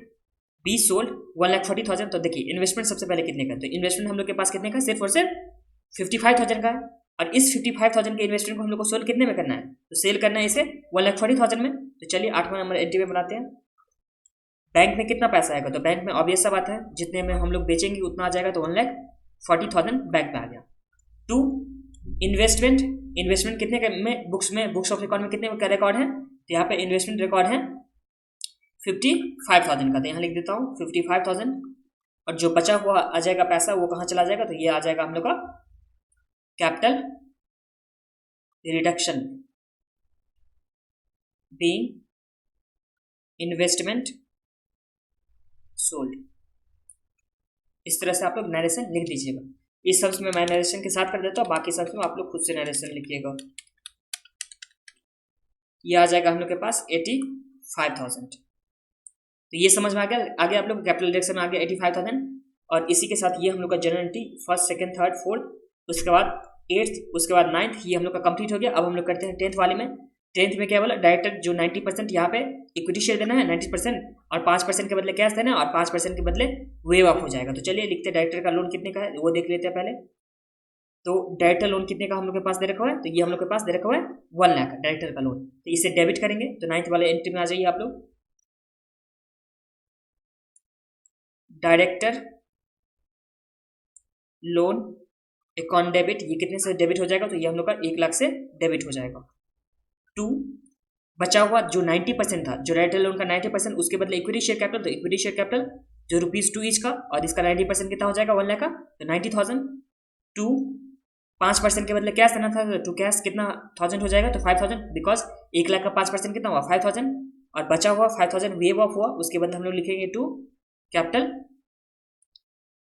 बी सोल्ड 1,40,000। तो देखिए इन्वेस्टमेंट सबसे पहले कितने का, तो इन्वेस्टमेंट हम लोग के पास कितने का, सिर्फ और सिर्फ 55,000 का है। और इस 55,000 के इन्वेस्टमेंट को हम लोग को सोल्व कितने में करना है, तो सेल करना है इसे 1,40,000 में। तो चलिए 8वां नंबर एंट्री में बनाते हैं। बैंक में कितना पैसा आएगा, तो बैंक में ऑब्वियस सा बात है, जितने में हम लोग बेचेंगे उतना आ जाएगा, तो 1,40,000 बैंक में आ गया। टू इन्वेस्टमेंट, इन्वेस्टमेंट कितने में बुक्स ऑफ रिकॉर्ड में कितने का रिकॉर्ड है, तो यहाँ पे इन्वेस्टमेंट रिकॉर्ड है 55,000 का, तो यहाँ लिख देता हूँ 55,000। और जो बचा हुआ आ जाएगा पैसा वो कहाँ चला जाएगा, तो ये आ जाएगा हम लोग का capital reduction being investment sold. इस तरह से आप लोग नरेशन लिख दीजिएगा। इस शब्द में मैं नरेशन के साथ कर देता हूँ, बाकी शब्द में आप लोग खुद से नरेशन लिखिएगा। ये आ जाएगा हम लोग के पास 85,000। तो ये समझ में आ गया। आगे आप लोग कैपिटल रिडक्शन में आ गया 85,000, और इसी के साथ ये हम लोग का general entry first second third fourth, उसके बाद 8th, उसके बाद 9th, ये हम लोग का कंप्लीट हो गया। अब हम लोग करते हैं 10th वाले में। 10th में क्या बोला, डायरेक्टर जो 90% यहाँ पे इक्विटी शेयर देना है 90%, और 5% के बदले कैश देना है, और 5% के बदले वेव ऑफ हो जाएगा। तो चलिए लिखते हैं डायरेक्टर का लोन कितने का है वो देख लेते हैं पहले। तो डायरेक्टर लोन कितने का हम लोग के पास दे रखा हुआ है, तो ये हम लोग के पास दे रखा हुआ है 1 लाख डायरेक्टर का लोन। तो इसे डेबिट करेंगे, तो 9th वाले एंट्री में आ जाइए आप लोग। डायरेक्टर लोन अकाउंट डेबिट, ये कितने से डेबिट हो जाएगा, तो ये हम लोग का 1 लाख से डेबिट हो जाएगा। टू बचा हुआ जो 90% था, जो डायरेक्टर लोन का 90%, उसके बदले इक्विटी शेयर कैपिटल, तो इक्विटी शेयर कैपिटल जो ₹2 ईच का, और इसका 90% कितना हो जाएगा 1 लाख का, तो 90,000। टू 5% के बदले कैश देना था, तो कैश कितना 1000 हो जाएगा, तो 5,000, बिकॉज 1 लाख का 5% कितना हुआ 5,000, और बचा हुआ 5,000 वेव ऑफ हुआ, उसके बदले हम लोग लिखेंगे टू कैपिटल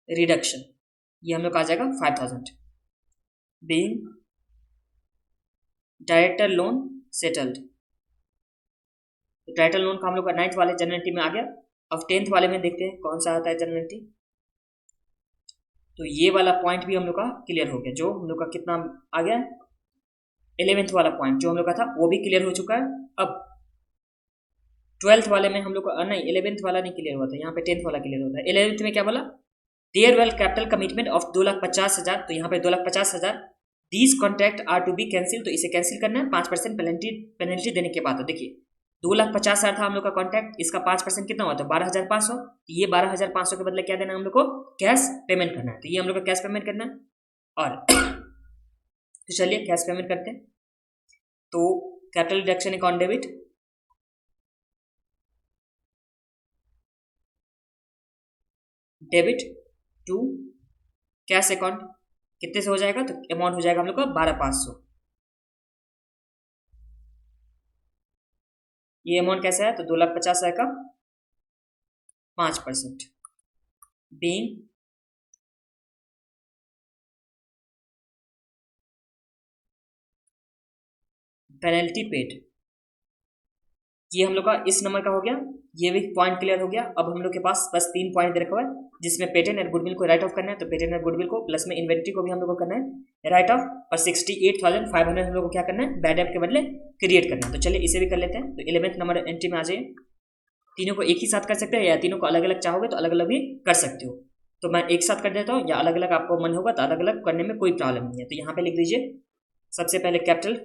रिडक्शन, ये हम लोग का आ जाएगा 5,000 बीइंग डायरेक्टर लोन सेटल्ड। तो डायरेक्टर लोन का हम लोग का 9th वाले जनरल एंट्री में आ गया। अब 10th वाले में देखते हैं कौन सा आता है जनरल एंट्री। तो ये वाला पॉइंट भी हम लोग का क्लियर हो गया, जो हम लोग का कितना आ गया 11th वाला पॉइंट जो हम लोग का था वो भी क्लियर हो चुका है। अब 12th वाले में हम लोग का नहीं, 11th वाला नहीं क्लियर हुआ था, यहाँ पे 10th वाला क्लियर होता है। 11th में क्या बोला, there were capital commitment of 2,50,000, तो यहाँ पे 2,50,000 these contract are to be cancel, तो इसे कैंसिल करना है 5% पेनल्टी देने के बाद। तो देखिए 2,50,000 था हम लोग का कॉन्ट्रैक्ट, इसका 5% कितना हुआ, तो 12,500। ये 12,500 के बदले क्या देना है हम लोग को, कैश पेमेंट करना है, तो ये हम लोग का कैश पेमेंट करना है। और तो चलिए कैश पेमेंट करते हैं। तो capital deduction account debit, debit to cash account कितने से हो जाएगा, तो अमाउंट हो जाएगा हम लोग का 12,500। ये अमाउंट कैसा है, तो 2,50,000 का 5% बीइंग पेनल्टी पेड। ये हम लोग का इस नंबर का हो गया, ये भी पॉइंट क्लियर हो गया। अब हम लोग के पास बस 3 पॉइंट दे रखा हुआ है, जिसमें पेटेंट एंड गुडविल को राइट ऑफ करना है, तो पेटेंट एंड गुडविल को प्लस में इन्वेंट्री को भी हम लोग को करना है राइट ऑफ, और 68,500 हम लोग को क्या करना है, बैड डेब्ट के बदले क्रिएट करना है। तो चलिए इसे भी कर लेते हैं। तो 11th नंबर एंट्री में आ जाइए। तीनों को एक ही साथ कर सकते हैं, या तीनों को अलग अलग चाहोगे तो अलग अलग भी कर सकते हो। तो मैं एक साथ कर देता हूँ, या अलग अलग आपको मन होगा तो अलग अलग करने में कोई प्रॉब्लम नहीं है। तो यहाँ पे लिख दीजिए सबसे पहले कैपिटल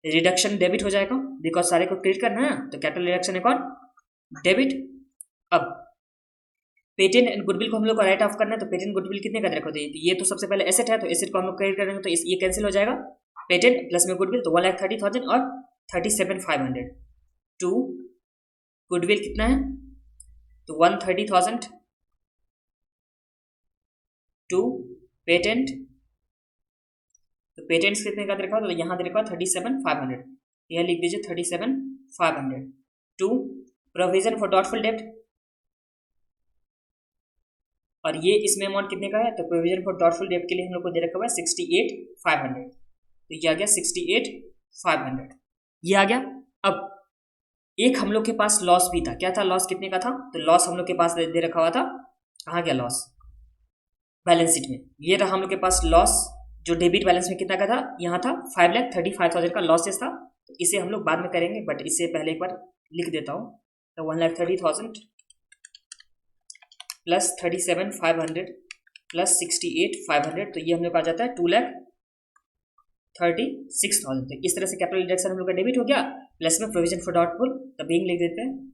रिडक्शन डेबिट हो जाएगा, बिकॉज सारे को क्रिएट करना है, तो कैपिटल रिडक्शन अकाउंट डेबिट। अब पेटेंट एंड गुडविल को हम लोग को राइट ऑफ करना है, तो पेटेंट गुडविल कितने का रखो, ये तो सबसे पहले एसेट है, तो एसेट को हम लोग क्रिएट करेंगे, तो ये कैंसिल हो जाएगा, पेटेंट प्लस में गुडविल, तो 1,30,000 और 37,500। टू गुडविल कितना है, तो 130,000 टू पेटेंट, तो पेटेंट्स कितने का देखा, तो यहाँ देखा 37,500, यह लिख दीजिए 37,500। टू प्रोविजन फॉर डॉटफुल डेब्ट, और ये इसमें अमाउंट कितने का है, तो प्रोविजन फॉर डाउटफुल डेट के लिए हम लोग को दे रखा हुआ है 68,500, तो ये आ गया 68,500, ये आ गया। अब एक हम लोग के पास लॉस भी था, क्या था लॉस, कितने का था, तो लॉस हम लोग के पास दे रखा हुआ था, कहाँ गया लॉस, बैलेंस शीट में, ये रहा हम लोग के पास लॉस, जो डेबिट बैलेंस में कितना का था, यहाँ था 5,35,000 का लॉसेस था। तो इसे हम लोग बाद में करेंगे, बट इससे पहले एक बार लिख देता हूँ, तो 1,30,000 प्लस 37,500 प्लस 68,500, तो ये हम लोग आ जाता है 2,36,000। तो इस तरह से कैपिटल डिडक्शन हम लोग का डेबिट हो गया, प्लस में प्रोविजन फॉर डाउटफुल, तो बीइंग लिख देते हैं,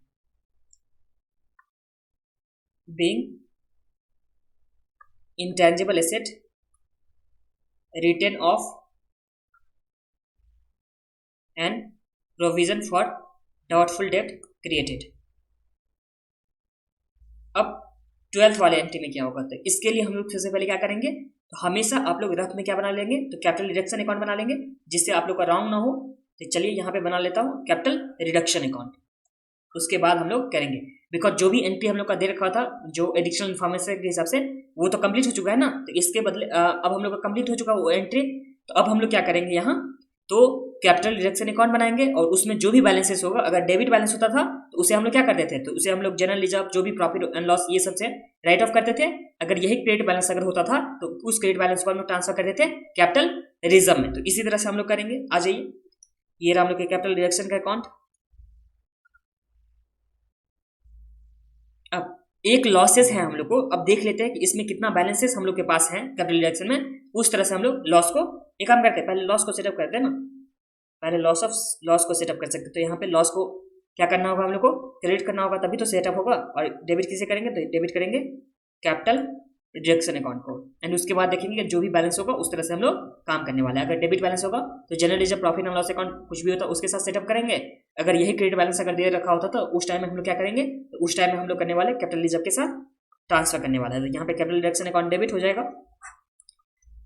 being intangible asset return of and provision for doubtful date created. अब 12th वाले एंट्री में क्या होगा, तो इसके लिए हम लोग सबसे पहले क्या करेंगे, तो हमेशा आप लोग रफ में क्या बना लेंगे, तो कैपिटल रिडक्शन अकाउंट बना लेंगे, जिससे आप लोग का रॉन्ग ना हो। तो चलिए यहाँ पे बना लेता हूँ कैपिटल रिडक्शन अकाउंट, उसके बाद हम लोग करेंगे, बिकॉज जो भी एंट्री हम लोग का दे रखा था जो एडिशनल इन्फॉर्मेशन के हिसाब से, वो तो कंप्लीट हो चुका है ना, तो इसके बदले अब हम लोग का कंप्लीट हो चुका वो एंट्री, तो अब हम लोग क्या करेंगे यहाँ, तो कैपिटल रिडक्शन अकाउंट बनाएंगे, और उसमें जो भी बैलेंसेस होगा, अगर डेबिट बैलेंस होता था तो उसे हम लोग क्या करते थे, तो उसे हम लोग जनरल रिजर्व, जो भी प्रॉफिट एंड लॉस, ये सब से राइट ऑफ करते थे। अगर यही क्रेडिट बैलेंस अगर होता था तो उस क्रेडिट बैलेंस को हम लोग ट्रांसफर करते थे कैपिटल रिजर्व में। तो इसी तरह से हम लोग करेंगे, आ जाइए, ये रहा हम लोग के कैपिटल रिडक्शन का अकाउंट। अब एक लॉसेस है हम लोग को, अब देख लेते हैं कि इसमें कितना बैलेंसेस हम लोग के पास है कैपिटल रिडक्शन में, उस तरह से हम लोग लॉस को एक काम करते हैं, पहले लॉस को सेटअप करते हैं ना, पहले लॉस को सेटअप कर सकते हैं। तो यहाँ पे लॉस को क्या करना होगा, हम लोग को क्रेडिट करना होगा, तभी तो सेटअप होगा। और डेबिट किसे करेंगे, तो डेबिट करेंगे कैपिटल रिडक्शन अकाउंट को, एंड उसके बाद देखेंगे जो भी बैलेंस होगा उस तरह से हम लोग काम करने वाले हैं। अगर डेबिट बैलेंस होगा तो general reserve, profit and loss account, कुछ भी होता है उसके साथ सेटअप करेंगे। अगर यही क्रेडिट बैलेंस अगर दे रखा होता तो उस टाइम में हम लोग क्या करेंगे, तो उस टाइम में हम लोग करने वाले कैपिटल रिजर्व के साथ ट्रांसफर करने वाला है। तो यहाँ पे कैपिटल रिडक्शन अकाउंट डेबिट हो जाएगा,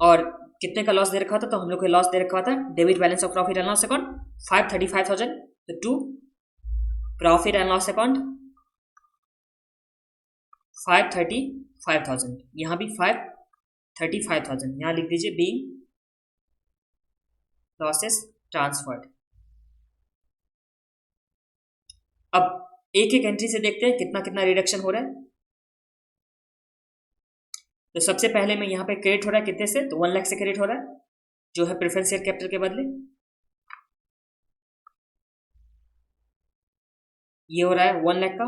और कितने का लॉस दे रखा था, तो हम लोग को लॉस दे रखा था debit balance of profit and loss account 535,000, तो to profit and loss account 535,000, यहाँ भी 535,000, यहाँ लिख दीजिए बीइंग लॉसेस ट्रांसफर्ड। अब एक एक एंट्री से देखते हैं कितना कितना रिडक्शन हो रहा है। तो सबसे पहले में यहाँ पे क्रेडिट हो रहा है कितने से, तो 1 लाख से क्रेडिट हो रहा है, जो है प्रेफरेंस शेयर कैपिटल के बदले, ये हो रहा है 1 लाख का।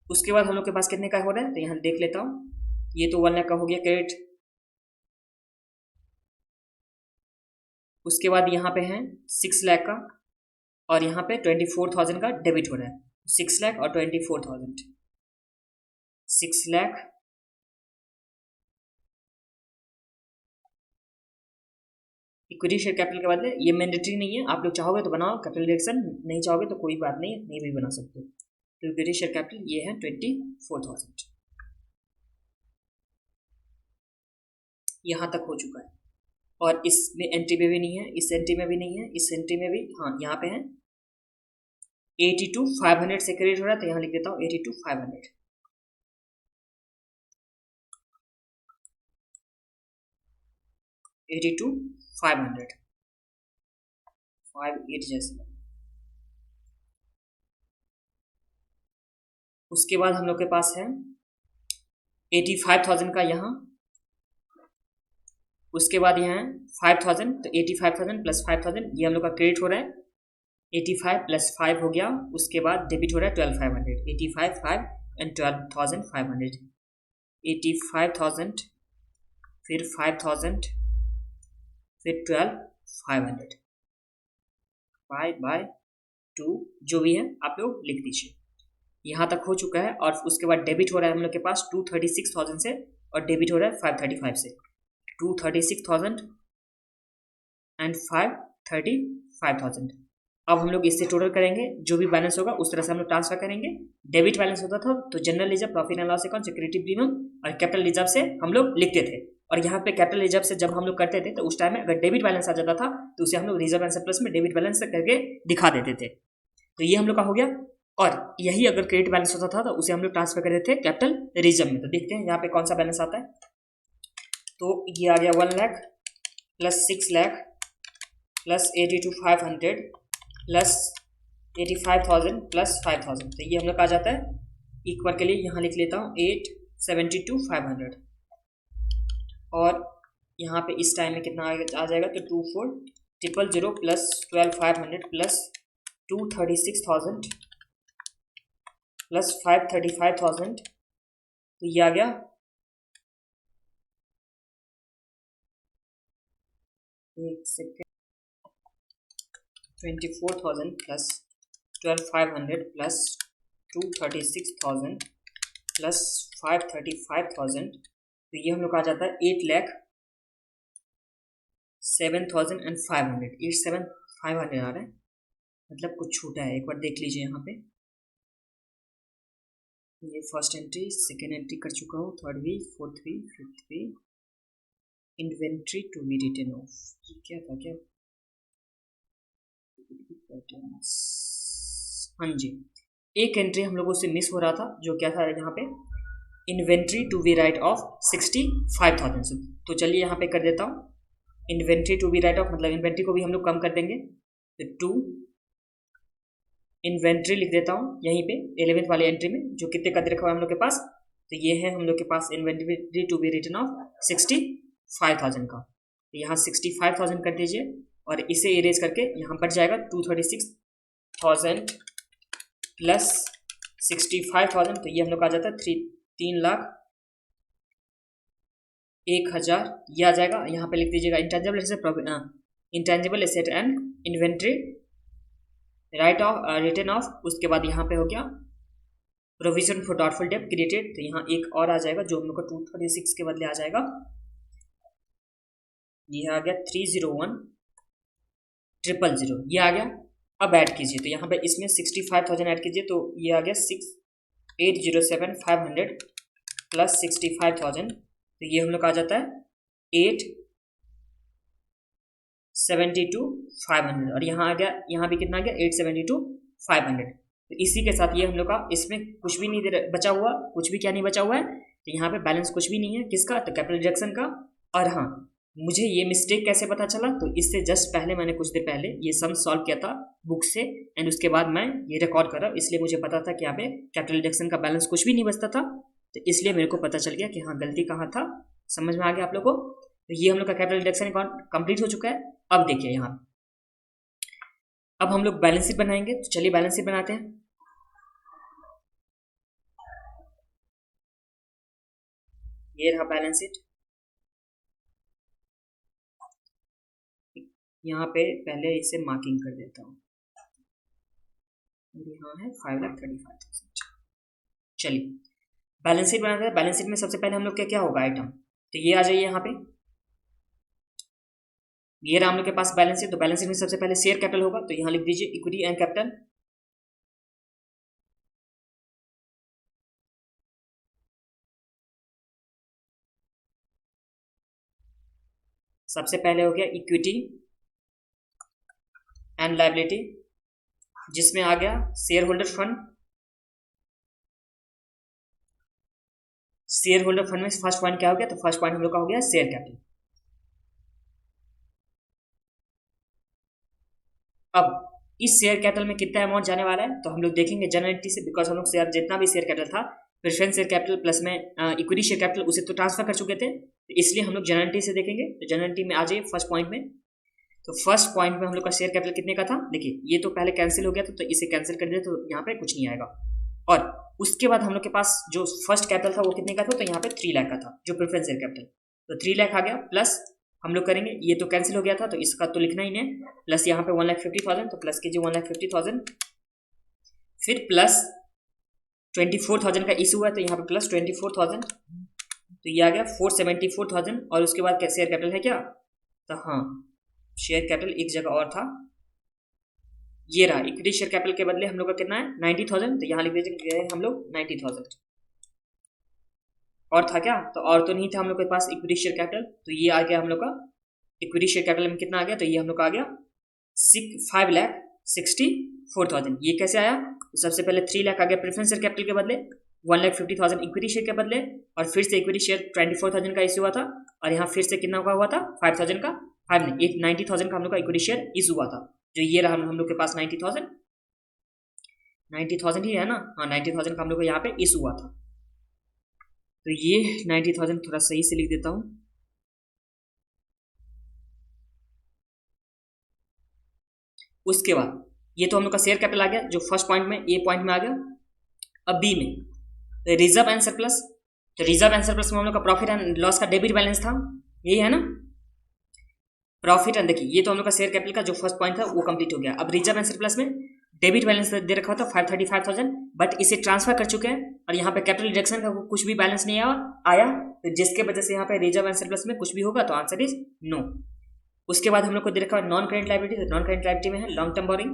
उसके बाद हम लोग के पास कितने का हो रहा है, तो यहाँ देख लेता हूँ, ये तो 1 लाख का हो गया क्रेडिट। उसके बाद यहाँ पे है 6 लाख का, और यहाँ पे 24,000 का डेबिट हो रहा है, 6 लाख और 24,000, 6 लाख इक्विटी शेयर कैपिटल के बदले। ये मैंडेटरी नहीं है, आप लोग चाहोगे तो बनाओ कैपिटल रिडक्शन, नहीं चाहोगे तो कोई बात नहीं, नहीं भी बना सकते। तो इक्विटी शेयर कैपिटल ये है 24,000, यहाँ तक हो चुका है। और इसमें एंट्री में भी नहीं है, इस एंट्री में भी नहीं है, इस एंट्री में भी, हाँ यहाँ पे है 82,500 से क्रेडिट हो रहा है, तो यहाँ लिख देता हूँ 82,500, 82,500, 58 जैसे। उसके बाद हम लोग के पास है 85,000 का यहाँ, उसके बाद यहाँ है 5,000, तो 85,000 प्लस 5,000, ये हम लोग का क्रेडिट हो रहा है, 85 प्लस 5 हो गया। उसके बाद डेबिट हो रहा है 12,500, 85, 5 एंड 12,500, 85,000 फिर 5,000 फिर 12,500, 5/2 जो भी है आप लोग लिख दीजिए। यहाँ तक हो चुका है। और उसके बाद डेबिट हो रहा है हम लोग के पास 236,000 से, और डेबिट हो रहा है 535 से, 236,000 एंड 535,000। अब हम लोग इससे टोटल करेंगे, जो भी बैलेंस होगा उस तरह से हम लोग ट्रांसफर करेंगे। डेबिट बैलेंस होता था तो general reserve, profit and loss account, security premium और कैपिटल रिजर्व से हम लोग लिखते थे। और यहाँ पे कैपिटल रिजर्व से जब हम लोग करते थे तो उस टाइम में अगर डेबिट बैलेंस आ जाता था तो उसे हम लोग रिजर्व एंड सरप्लस में डेबिट बैलेंस करके दिखा देते थे। तो ये हम लोग का हो गया और यही अगर क्रेडिट बैलेंस होता था तो उसे हम लोग ट्रांसफर कर देते थे कैपिटल रिजर्व में। तो देखते हैं यहाँ पे कौन सा बैलेंस आता है। तो ये आ गया 1 lakh plus 6 lakh plus 82,500 plus 85,000 plus 5,000। तो ये हम लोग आ जाता है इक्वल के लिए यहाँ लिख लेता हूँ 872,500। और यहाँ पे इस टाइम में कितना आ जाएगा तो 24,000 प्लस 12,500 प्लस 236,000 प्लस 535,000। तो ये आ गया 24,000 प्लस 12,500 प्लस 236,000 प्लस 535,000। तो ये हम लोग आ जाता है 8,07,500 8,7,500 आ रहा है, मतलब कुछ छूटा है। एक बार देख लीजिए यहाँ पे, ये फर्स्ट एंट्री सेकेंड एंट्री कर चुका हूँ, थर्ड वी फोर्थ वी फिफ्थ वी। Inventory to be written off, क्या था क्या, हाँ जी एक एंट्री हम लोगों से मिस हो रहा था, जो क्या था यहाँ पे inventory to be write off 65,000। तो चलिए यहाँ पे कर देता हूँ inventory to be write off, मतलब इन्वेंट्री को भी हम लोग कम कर देंगे तो 2 इन्वेंट्री लिख देता हूँ यहीं पे 11th वाले एंट्री में, जो कितने का दे रखा हुआ है हम लोग के पास। तो ये है हम लोग के पास inventory to be written off 65,000 का। तो यहाँ 65,000 कर दीजिए और इसे इरेज करके यहाँ पर जाएगा 236,000 प्लस 65,000। तो ये हम लोग आ जाता है 3,01,000 ये आ जाएगा। यहाँ पे लिख दीजिएगा intangible asset and inventory right of return of, उसके बाद यहाँ पे हो गया provision for doubtful date created. तो यहाँ एक और आ जाएगा जो हम लोग का 236 के बदले आ जाएगा, ये आ गया 301,000 ये आ गया। अब ऐड कीजिए तो यहाँ पे इसमें 65,000 ऐड कीजिए, तो ये आ गया 807,500 प्लस 65,000। तो ये हम लोग आ जाता है 872,500 और यहाँ आ गया, यहाँ भी कितना आ गया 872,500। तो इसी के साथ ये हम लोग का इसमें कुछ भी नहीं बचा हुआ, कुछ भी क्या नहीं बचा हुआ है। तो यहाँ पे बैलेंस कुछ भी नहीं है किसका, तो कैपिटल रिडक्शन का। और हाँ मुझे ये मिस्टेक कैसे पता चला, तो इससे जस्ट पहले मैंने कुछ देर पहले ये सम सॉल्व किया था बुक से, एंड उसके बाद मैं ये रिकॉर्ड कर रहा हूँ, इसलिए मुझे पता था कि यहाँ पे कैपिटल रिडक्शन का बैलेंस कुछ भी नहीं बचता था। तो इसलिए मेरे को पता चल गया कि हाँ गलती कहाँ था, समझ में आ गया आप लोग को। तो ये हम लोग का कैपिटल रिडक्शन अकाउंट कंप्लीट हो चुका है। अब देखिए यहाँ अब हम लोग बैलेंस शीट बनाएंगे, तो चलिए बैलेंस शीट बनाते हैं। ये रहा बैलेंस शीट। यहाँ पे पहले इसे मार्किंग कर देता हूँ, यहाँ है 5,35,000। चलिए बैलेंस शीट बनाते हैं। बैलेंस शीट में सबसे पहले हम लोग क्या होगा आइटम, तो ये आ जाइए यहाँ पे, ये रहा हम लोग के पास बैलेंस शीट। तो बैलेंस शीट में सबसे पहले शेयर कैपिटल होगा, तो यहाँ लिख दीजिए इक्विटी एंड कैपिटल। सबसे पहले हो गया इक्विटी एंड लायबिलिटी, जिसमें आ गया share holder fund. Share holder fund में फर्स्ट पॉइंट क्या हो गया, तो फर्स्ट पॉइंट हम लोग का हो गया शेयर कैपिटल। अब इस शेयर कैपिटल में कितना अमाउंट जाने वाला है, तो हम लोग देखेंगे जनरल एंट्री से, बिकॉज हम लोग शेयर जितना भी शेयर कैपिटल था प्रेफरेंस शेयर कैपिटल प्लस में इक्विटी शेयर कैपिटल उसे तो ट्रांसफर कर चुके थे, तो इसलिए हम लोग जनरल एंट्री से देखेंगे। तो जनरल एंट्री में आ जाइए फर्स्ट पॉइंट में। तो फर्स्ट पॉइंट में हम लोग का शेयर कैपिटल कितने का था, देखिए ये तो पहले कैंसिल हो गया था, तो इसे कैंसिल कर दिया, तो यहाँ पे कुछ नहीं आएगा। और उसके बाद हम लोग के पास जो फर्स्ट कैपिटल था वो कितने का था, तो यहाँ पे 3 लाख का था जो प्रेफरेंस शेयर कैपिटल, तो 3 लाख आ गया। प्लस हम लोग करेंगे, ये तो कैंसिल हो गया था तो इसका तो लिखना ही नहीं, प्लस यहाँ पे 1,50,000, तो प्लस कीजिए 1,50,000, फिर प्लस 24,000 का इशू है, तो यहाँ पे प्लस 24,000, तो ये आ गया 474,000। और उसके बाद क्या शेयर कैपिटल है क्या, तो हाँ शेयर कैपिटल एक जगह और था, ये रहा इक्विटी शेयर कैपिटल के बदले हम लोग का कितना है 90,000, तो यहाँ लिख दीजिए हम लोग 90,000। और था क्या, तो और तो नहीं था हम लोग के पास इक्विटी शेयर कैपिटल, तो ये आ गया हम लोग का इक्विटी शेयर कैपिटल में कितना आ गया, तो ये हम लोग का आ गया 64,000। ये कैसे आया? तो सबसे पहले 3 लाख आ गया प्रेफरेंस शेयर कैपिटल के बदले, 1,50,000 इक्विटी शेयर के बदले, और फिर से इक्विटी शेयर 24,000 का इशू हुआ था, और यहाँ फिर से कितना हुआ था? 5,000 का, 90,000 का हम लोग का इक्विटी शेयर इशू हुआ था, जो ये रहा हम लोग के पास 90,000 ही है ना? हाँ, 90,000 का हम लोग को यहाँ पे इशू हुआ था। तो ये 90,000 थोड़ा सही से लिख देता हूँ। उसके बाद ये तो हम लोग का शेयर कैपिटल आ गया, जो फर्स्ट पॉइंट में, ए पॉइंट में आ गया। अब बी में रिजर्व एंड सरप्लस। तो रिजर्व एंड सरप्लस में हम लोग का प्रॉफिट एंड लॉस का डेबिट बैलेंस था, यही है ना? प्रॉफिट एंड, देखिए ये तो हम लोग का शेयर कैपिटल का जो फर्स्ट पॉइंट था वो कंप्लीट हो गया। अब रिजर्व एंड सरप्लस में डेबिट बैलेंस दे रखा था 535,000, बट इसे ट्रांसफर कर चुके हैं, और यहाँ पे कैपिटल रिडक्शन का कुछ भी बैलेंस नहीं आया, तो जिसके वजह से यहाँ पे रिजर्व एंड सरप्लस में कुछ भी होगा तो आंसर इज नो। उसके बाद हम लोग को दे रखा है नॉन करेंट लायबिलिटी। तो नॉन करेंट लायबिलिटी में है लॉन्ग टर्म बोरिंग,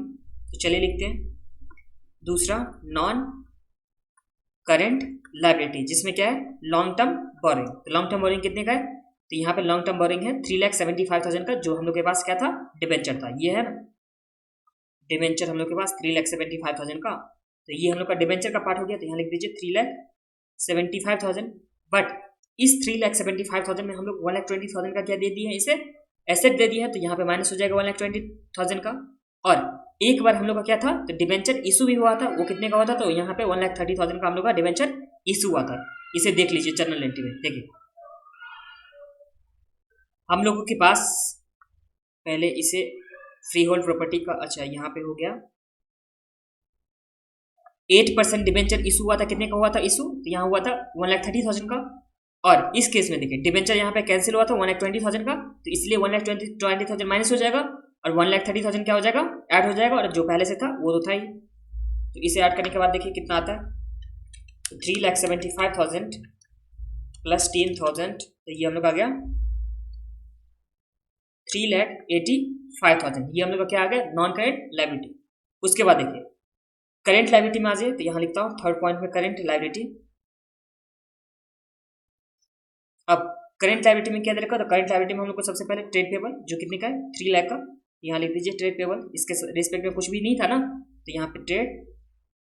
तो चलिए लिखते हैं दूसरा नॉन करेंट लायबिलिटी, जिसमें क्या है? Long term borrowing. तो लॉन्ग टर्म बोरिंग कितने का है? तो यहाँ पे लॉन्ग टर्म बोरिंग है 3,75,000 का, जो हम लोग के पास क्या था? डिबेंचर था, ये है ना डिबेंचर हम लोग के पास 3,75,000 का। तो ये हम लोग का डिबेंचर का पार्ट हो गया, तो यहाँ लिख दीजिए 3,75,000। बट इस 3,75,000 में हम लोग 1,20,000 का क्या दे दिए हैं? इसे एसेट दे दिया है, तो यहाँ पे माइनस हो जाएगा 1,20,000 का। और एक बार हम लोग का क्या था? तो डिबेंचर इशू भी हुआ था, वो कितने का हुआ था? तो यहाँ पे 1,30,000 का हम लोग का डिबेंचर इशू हुआ था। इसे देख लीजिए जर्नल एंट्री में, देखिए हम लोगों के पास पहले इसे फ्री होल्ड प्रॉपर्टी का, अच्छा यहाँ पे हो गया 8% डिबेंचर इशू हुआ था, कितने का हुआ था इशू? तो यहाँ हुआ था 1,30,000 का। और इस केस में देखिए डिबेंचर यहाँ पे कैंसिल हुआ था 1,20,000 का, तो इसलिए 1,20,000 माइनस हो जाएगा, और 1,30,000 क्या हो जाएगा? ऐड हो जाएगा, और जो पहले से था वो तो था ही। तो इसे ऐड करने के बाद देखिए कितना आता है, तो 3,75,000 प्लस 10,000, तो ये हम लोग आ गया 3,85,000। ये हम लोग का क्या आ गया? Non current liability. उसके बाद देखिए करेंट लायबिलिटी में आ जाए, तो यहाँ लिखता हूँ थर्ड पॉइंट में करेंट लायबिलिटी। अब करेंट लायबिलिटी में क्या दे रखा? तो करेंट लायबिलिटी में हम लोग को सबसे पहले ट्रेड पेबल, जो कितने का है? 3 लाख का, यहाँ लिख दीजिए ट्रेड पेबल। इसके रिस्पेक्ट में कुछ भी नहीं था ना, तो यहाँ पे ट्रेड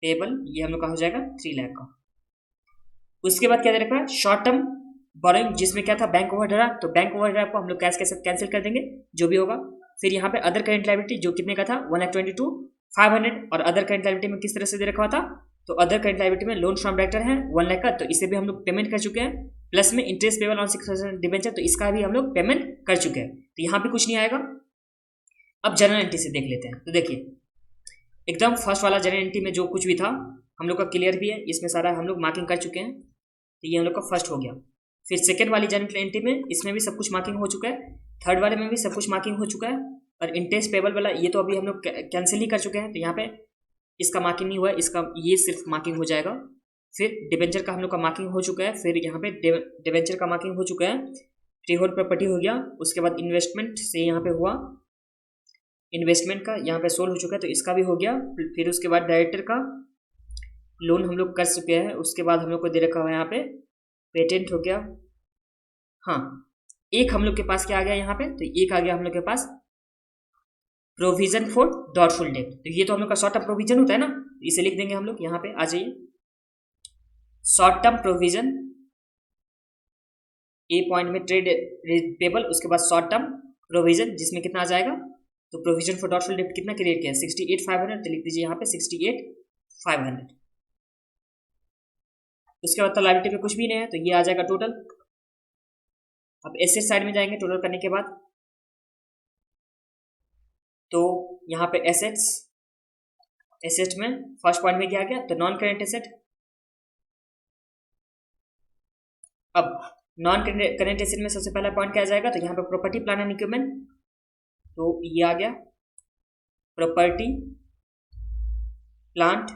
पेबल ये हम लोग का हो जाएगा 3 लाख का। उसके बाद क्या दे रखा है? शॉर्ट टर्म बोरोइंग, जिसमें क्या था? Bank overdraft. तो बैंक ओवरड्राफ्ट को हम लोग कैश के साथ कैंसिल कर देंगे, जो भी होगा। फिर यहाँ पे अदर करेंट लायबिलिटी, जो कितने का था? 1,22,500। और अदर करेंट लायबिलिटी में किस तरह से दे रखा था? तो अदर करेंट लायबिलिटी में लोन फ्रॉम डायरेक्टर है 1 लाख का, तो इसे भी हम लोग पेमेंट कर चुके हैं। प्लस में इंटरेस्ट पेबल ऑन 6,000 डिबेंचर, तो इसका भी हम लोग पेमेंट कर चुके हैं, तो यहाँ पे कुछ नहीं आएगा। अब जनरल एंट्री से देख लेते हैं। तो देखिए एकदम फर्स्ट वाला जनरल एंट्री में जो कुछ भी था हम लोग का क्लियर भी है, इसमें सारा हम लोग मार्किंग कर चुके हैं, तो ये हम लोग का फर्स्ट हो गया। फिर सेकेंड वाली जनरल एंट्री में इसमें भी सब कुछ मार्किंग हो चुका है, थर्ड वाले में भी सब कुछ मार्किंग हो चुका है, और इंटरेस्ट पेबल वाला ये तो अभी हम लोग कैंसिल ही कर चुके हैं, तो यहाँ पे इसका मार्किंग नहीं हुआ है, इसका ये सिर्फ मार्किंग हो जाएगा। फिर डिबेंचर का हम लोग का मार्किंग हो चुका है, फिर यहाँ पे डिबेंचर का मार्किंग हो चुका है, फ्री होल्ड प्रॉपर्टी हो गया। उसके बाद इन्वेस्टमेंट से यहाँ पे हुआ, इन्वेस्टमेंट का यहाँ पे सोल्व हो चुका है, तो इसका भी हो गया। फिर उसके बाद डायरेक्टर का लोन हम लोग कर चुके हैं। उसके बाद हम लोग को दे रखा हुआ है यहाँ पे पेटेंट हो गया। हाँ, एक हम लोग के पास क्या आ गया यहाँ पे? तो एक आ गया हम लोग के पास प्रोविजन फॉर डॉटफुल डेट। तो ये तो हम लोग का शॉर्ट टर्म प्रोविजन होता है ना, तो इसे लिख देंगे हम लोग। यहाँ पे आ जाइए, शॉर्ट टर्म प्रोविजन, ए पॉइंट में ट्रेड पेबल, उसके बाद शॉर्ट टर्म प्रोविजन, जिसमें कितना आ जाएगा? तो प्रोविजन फॉर डॉटफुल डेट कितना क्रिएट किया? 68,500, तो लिख दीजिए यहाँ पे 68,500। उसके बाद तो लायबिलिटी पे कुछ भी नहीं है, तो ये आ जाएगा टोटल। अब एसेट साइड में जाएंगे टोटल करने के बाद, तो यहाँ पे एसेट्स, एसेट में फर्स्ट पॉइंट में क्या आ गया? तो नॉन करेंट एसेट। अब नॉन करेंट एसेट में सबसे पहला पॉइंट क्या आ जाएगा? तो यहाँ पे प्रॉपर्टी प्लांट एंड इक्विपमेंट, तो ये आ गया प्रॉपर्टी प्लांट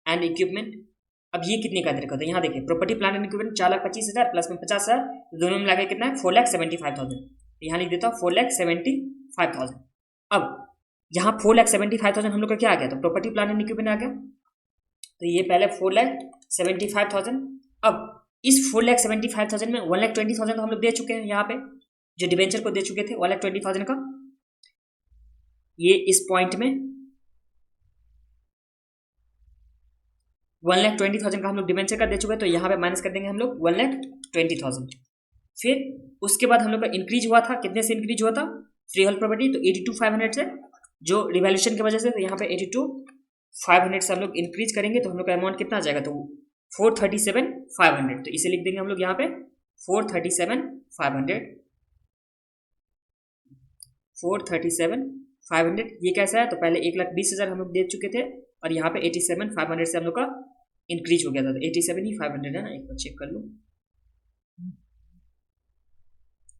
एंड इक्विपमेंट। अब ये कितने का दे रखा? तो यहाँ देखिए property plant and equipment 4,25,000 plus में 50,000, दोनों में मिलाकर कितना है? 4,75,000। तो यहाँ लिख देता हूँ 4,75,000। अब यहाँ 4,75,000 हम लोग का क्या आ गया? तो प्रॉपर्टी प्लांट एंड इक्विपमेंट आ गया, तो ये पहले 4,75,000। अब इस 4,75,000 में 1,20,000 तो हम लोग दे चुके हैं, यहाँ पे जो डिबेंचर को दे चुके थे 1,20,000 का, ये इस पॉइंट में 1,20,000 का हम लोग डिबेंचर का दे चुके हैं, तो यहाँ पे माइनस कर देंगे हम लोग 1,20,000। फिर उसके बाद हम लोग का इंक्रीज हुआ था, कितने से इंक्रीज हुआ था फ्री होल्ड प्रॉपर्टी, तो 82,500 से, जो रिवैल्यूएशन की वजह से, तो यहाँ पे 82,500 से हम लोग इंक्रीज करेंगे तो हम लोग का अमाउंट कितना आ जाएगा, तो 437,500। तो इसे लिख देंगे हम लोग यहाँ पे 437,500। 437,500 ये कैसा है, तो पहले 1,20,000 हम लोग दे चुके थे और यहाँ पे 87,500 से हम लोग का इंक्रीज हो गया था, तो 87 ही 500 है ना, एक बार चेक कर लूँ।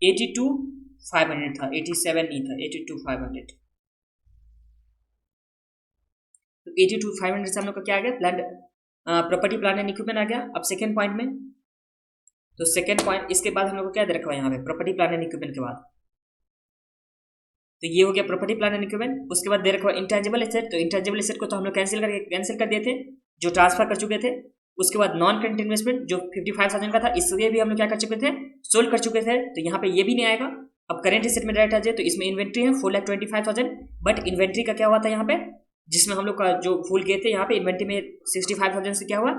82,500 था, 87 नहीं था, 82,500। तो 82,500 से हम लोग का क्या आ गया, plan property plan and equipment आ गया। अब सेकेंड पॉइंट में, तो सेकेंड पॉइंट इसके बाद हम लोग को क्या दे रखा है यहाँ पे, प्रॉपर्टी प्लान एंड इक्विपमेंट के बाद, तो ये हो गया प्रॉपर्टी प्लान एंड इक्विपमेंट। उसके बाद दे रखा है इंटेंजिबल एसेट, तो इंटेंजिबल एसेट को तो हम लोग कैंसिल कर दिए थे, जो ट्रांसफर कर चुके थे। उसके बाद नॉन करंट इन्वेस्टमेंट जो 55,000 का था, इसलिए भी हम लोग क्या कर चुके थे, सोल्ड कर चुके थे, तो यहाँ पे ये भी नहीं आएगा। अब करेंट एसेट में डायरेक्ट आ जाए, तो इसमें इन्वेंट्री है 4,25,000, बट इन्वेंट्री का क्या हुआ था यहाँ पे, जिसमें हम लोग का जो फूल गए थे, यहाँ पे इन्वेंट्री में 65,000 से क्या हुआ,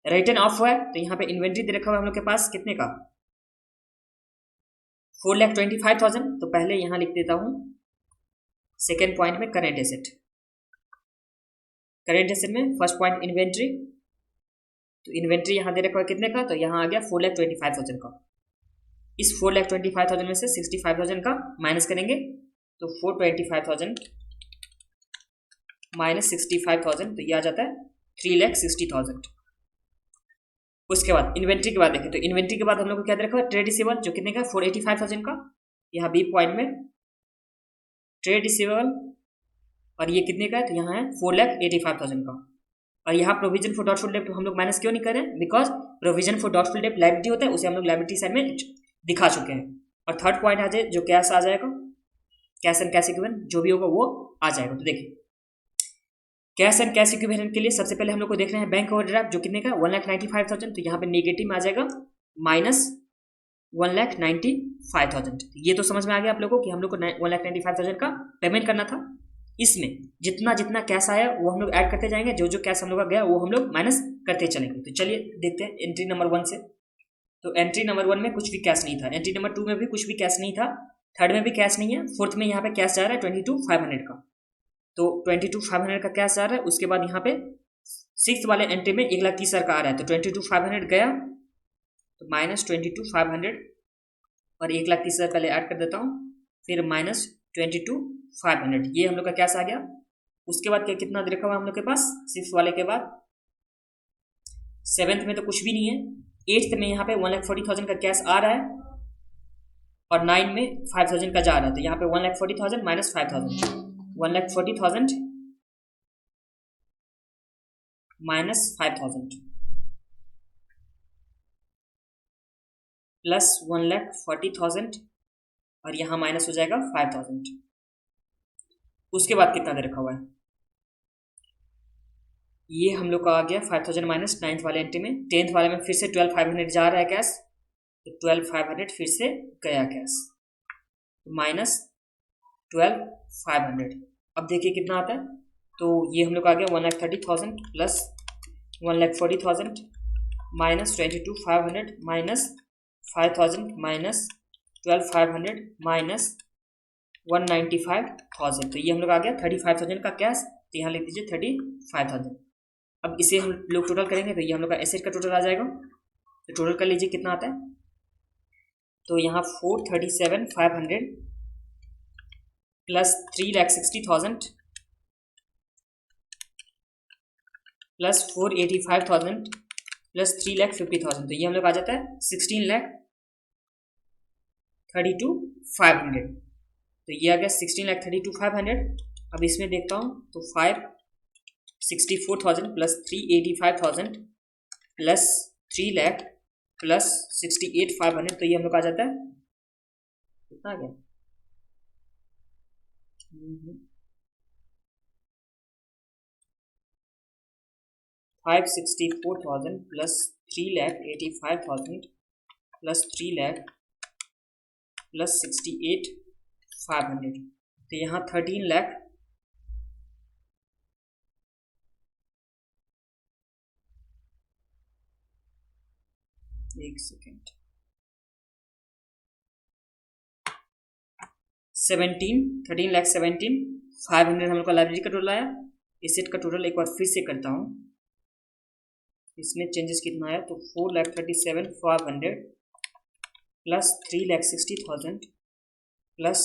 रिटर्न ऑफ हुआ है। तो यहाँ पे इन्वेंट्री दे रखा हुआ हम लोग के पास कितने का, 4,25,000। तो पहले यहाँ लिख देता हूँ सेकेंड पॉइंट में करेंट एसेट, करेंट एसेट में फर्स्ट पॉइंट इन्वेंट्री, तो इन्वेंट्री यहाँ दे रखा है कितने का, तो यहाँ आ गया 4,25,000 का। इस 4,25,000 में से 65,000 का माइनस करेंगे, तो 425,000 माइनस 65,000, तो ये आ जाता है 3,60,000। उसके बाद इन्वेंट्री के बाद देखें, तो इन्वेंट्री के बाद हम लोग को क्या दे रखा है, ट्रेड रिसीवेबल, जो कितने का, 485,000 का, यहाँ बी पॉइंट में ट्रेड रिसीवेबल, और ये कितने का है, तो यहाँ है 4,85,000 का। और यहाँ प्रोविजन फॉर डॉटफुल डेब्ट हम लोग माइनस क्यों नहीं करें, बिकॉज प्रोविजन फॉर डॉटफुल डेब्ट लायबिलिटी होता है, उसे हम लोग लायबिलिटी साइड में दिखा चुके हैं। और थर्ड पॉइंट आ जाए जो कैश आ जाएगा, कैश एंड कैश इक्विवेलेंट जो भी होगा वो आ जाएगा। तो देखिए कैश एंड कैश इक्विवेलेंट के लिए सबसे पहले हम लोग को देखना है बैंक ओवरड्राफ्ट, जो कितने का, 1,95,000, तो यहाँ पे नेगेटिव में आ जाएगा माइनस 1,95,000। ये तो समझ में आ गया आप लोगों को कि हम लोग को 1,95,000 का पेमेंट करना था। इसमें जितना जितना कैश आया वो हम लोग ऐड करते जाएंगे, जो जो कैश हम लोग का गया वो हम लोग माइनस करते चलेंगे। तो चलिए देखते हैं एंट्री नंबर 1 से। तो एंट्री नंबर 1 में कुछ भी कैश नहीं था, एंट्री नंबर 2 में भी कुछ भी कैश नहीं था, थर्ड में भी कैश नहीं है, फोर्थ में यहाँ पे कैश जा रहा है 22,500 का, तो 22,500 का कैश जा रहा है। उसके बाद यहाँ पे सिक्स वाले एंट्री में 1,30,000 का आ रहा है, तो 22,500 गया, तो माइनस 22,500 और 1,30,000 पहले ऐड कर देता हूँ, फिर माइनस 22,500, ये हम लोग का कैश आ गया। उसके बाद क्या कितना देखा हुआ हम लोग के पास, सिक्स वाले के बाद सेवेंथ में तो कुछ भी नहीं है, एट्थ में यहाँ पे 1,40,000 का कैश आ रहा है और 9 में 5,000 का जा रहा है, तो यहाँ पे 1,40,000 माइनस 5,000, 1,40,000 माइनस 5,000 प्लस 1,40,000 और यहाँ माइनस हो जाएगा 5,000। उसके बाद कितना दे रखा हुआ है, ये हम लोग का आ गया 5,000 माइनस नाइन्थ वाले एंट्री में, टेंथ वाले में फिर से 12,500 जा रहा है कैश, तो 12,500 फिर से गया कैश, माइनस 12,500। अब देखिए कितना आता है, तो ये हम लोग आ गया 1,30,000 plus 1,40,000 minus 22,500 minus 5,000 minus 12,500 minus 1,95,000, तो ये हम लोग आ गया 35,000 का कैश, तो यहाँ लिख दीजिए 35,000। अब इसे हम लोग टोटल करेंगे, तो ये हम लोग का एसेट का टोटल आ जाएगा, तो टोटल कर लीजिए कितना आता है, तो यहाँ 437,500 प्लस 3,60,000 प्लस 485,000 प्लस 3,50,000, तो ये हम लोग आ जाता है 16,32,500, तो ये आ गया 16,32,500। अब इसमें देखता हूँ, तो 5,64,000 प्लस 3,85,000 प्लस 3 लाख प्लस 68,500, तो ये हम लोग आ जाता है कितना आ गया, 5,64,000 प्लस 3,85,000 प्लस 3 लाख प्लस 68,500, तो यहाँ 13 लाख, एक सेकेंड, 13 लाख 17,500 हम लोग का लाइब्रेरी का टोटल आया। एसेट का टोटल एक बार फिर से करता हूँ, इसमें चेंजेस कितना आया, तो 4,37,500 प्लस 3,60,000 प्लस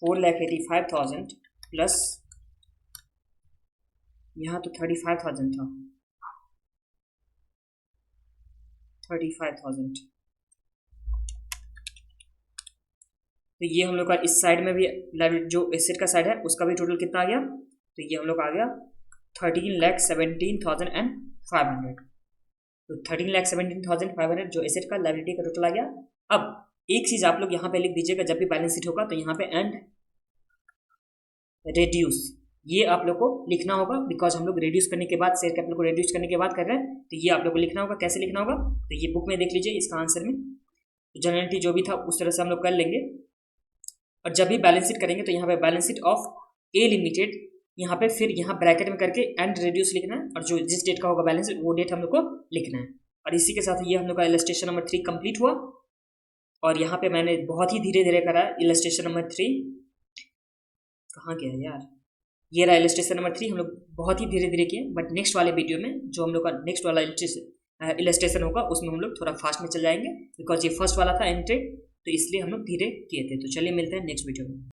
4,85,000 प्लस यहाँ तो 35,000 था, 35,000। तो ये हम लोग का इस साइड में भी जो एसेट का साइड है उसका भी टोटल कितना आ गया, तो ये हम लोग आ गया 13,17,500। तो 13,17,500 जो एसेट का लायबिलिटी का टोटल आ गया। अब एक चीज आप लोग यहाँ पे लिख दीजिएगा, जब भी बैलेंस शीट होगा तो यहाँ पे एंड रेड्यूस, ये आप लोग को लिखना होगा, बिकॉज हम लोग रिड्यूस करने के बाद, शेयर कैपिटल को रिड्यूस करने के बाद कर रहे हैं, तो ये आप लोग को लिखना होगा। कैसे लिखना होगा, तो ये बुक में देख लीजिए, इसका आंसर में जनरलिटी जो भी था उस तरह से हम लोग कर लेंगे। और जब भी बैलेंस शीट करेंगे तो यहाँ पे balance sheet of A limited, यहाँ पे फिर यहाँ ब्रैकेट में करके एंड रेड्यूस लिखना है, और जो जिस डेट का होगा बैलेंस शीट वो डेट हम लोग को लिखना है। और इसी के साथ ये हम लोग का इलस्ट्रेशन नंबर 3 कंप्लीट हुआ। और यहाँ पे मैंने बहुत ही धीरे धीरे करा इलस्ट्रेशन नंबर 3, कहाँ गया यार, ये रहा इलस्ट्रेशन नंबर 3, हम लोग बहुत ही धीरे धीरे किए। बट नेक्स्ट वाले वीडियो में जो हम लोग का नेक्स्ट वाला इलस्ट्रेशन होगा उसमें हम लोग थोड़ा फास्ट में चल जाएंगे, बिकॉज ये फर्स्ट वाला था एंट्री, तो इसलिए हम लोग धीरे किए थे। तो चलिए मिलते हैं नेक्स्ट वीडियो में।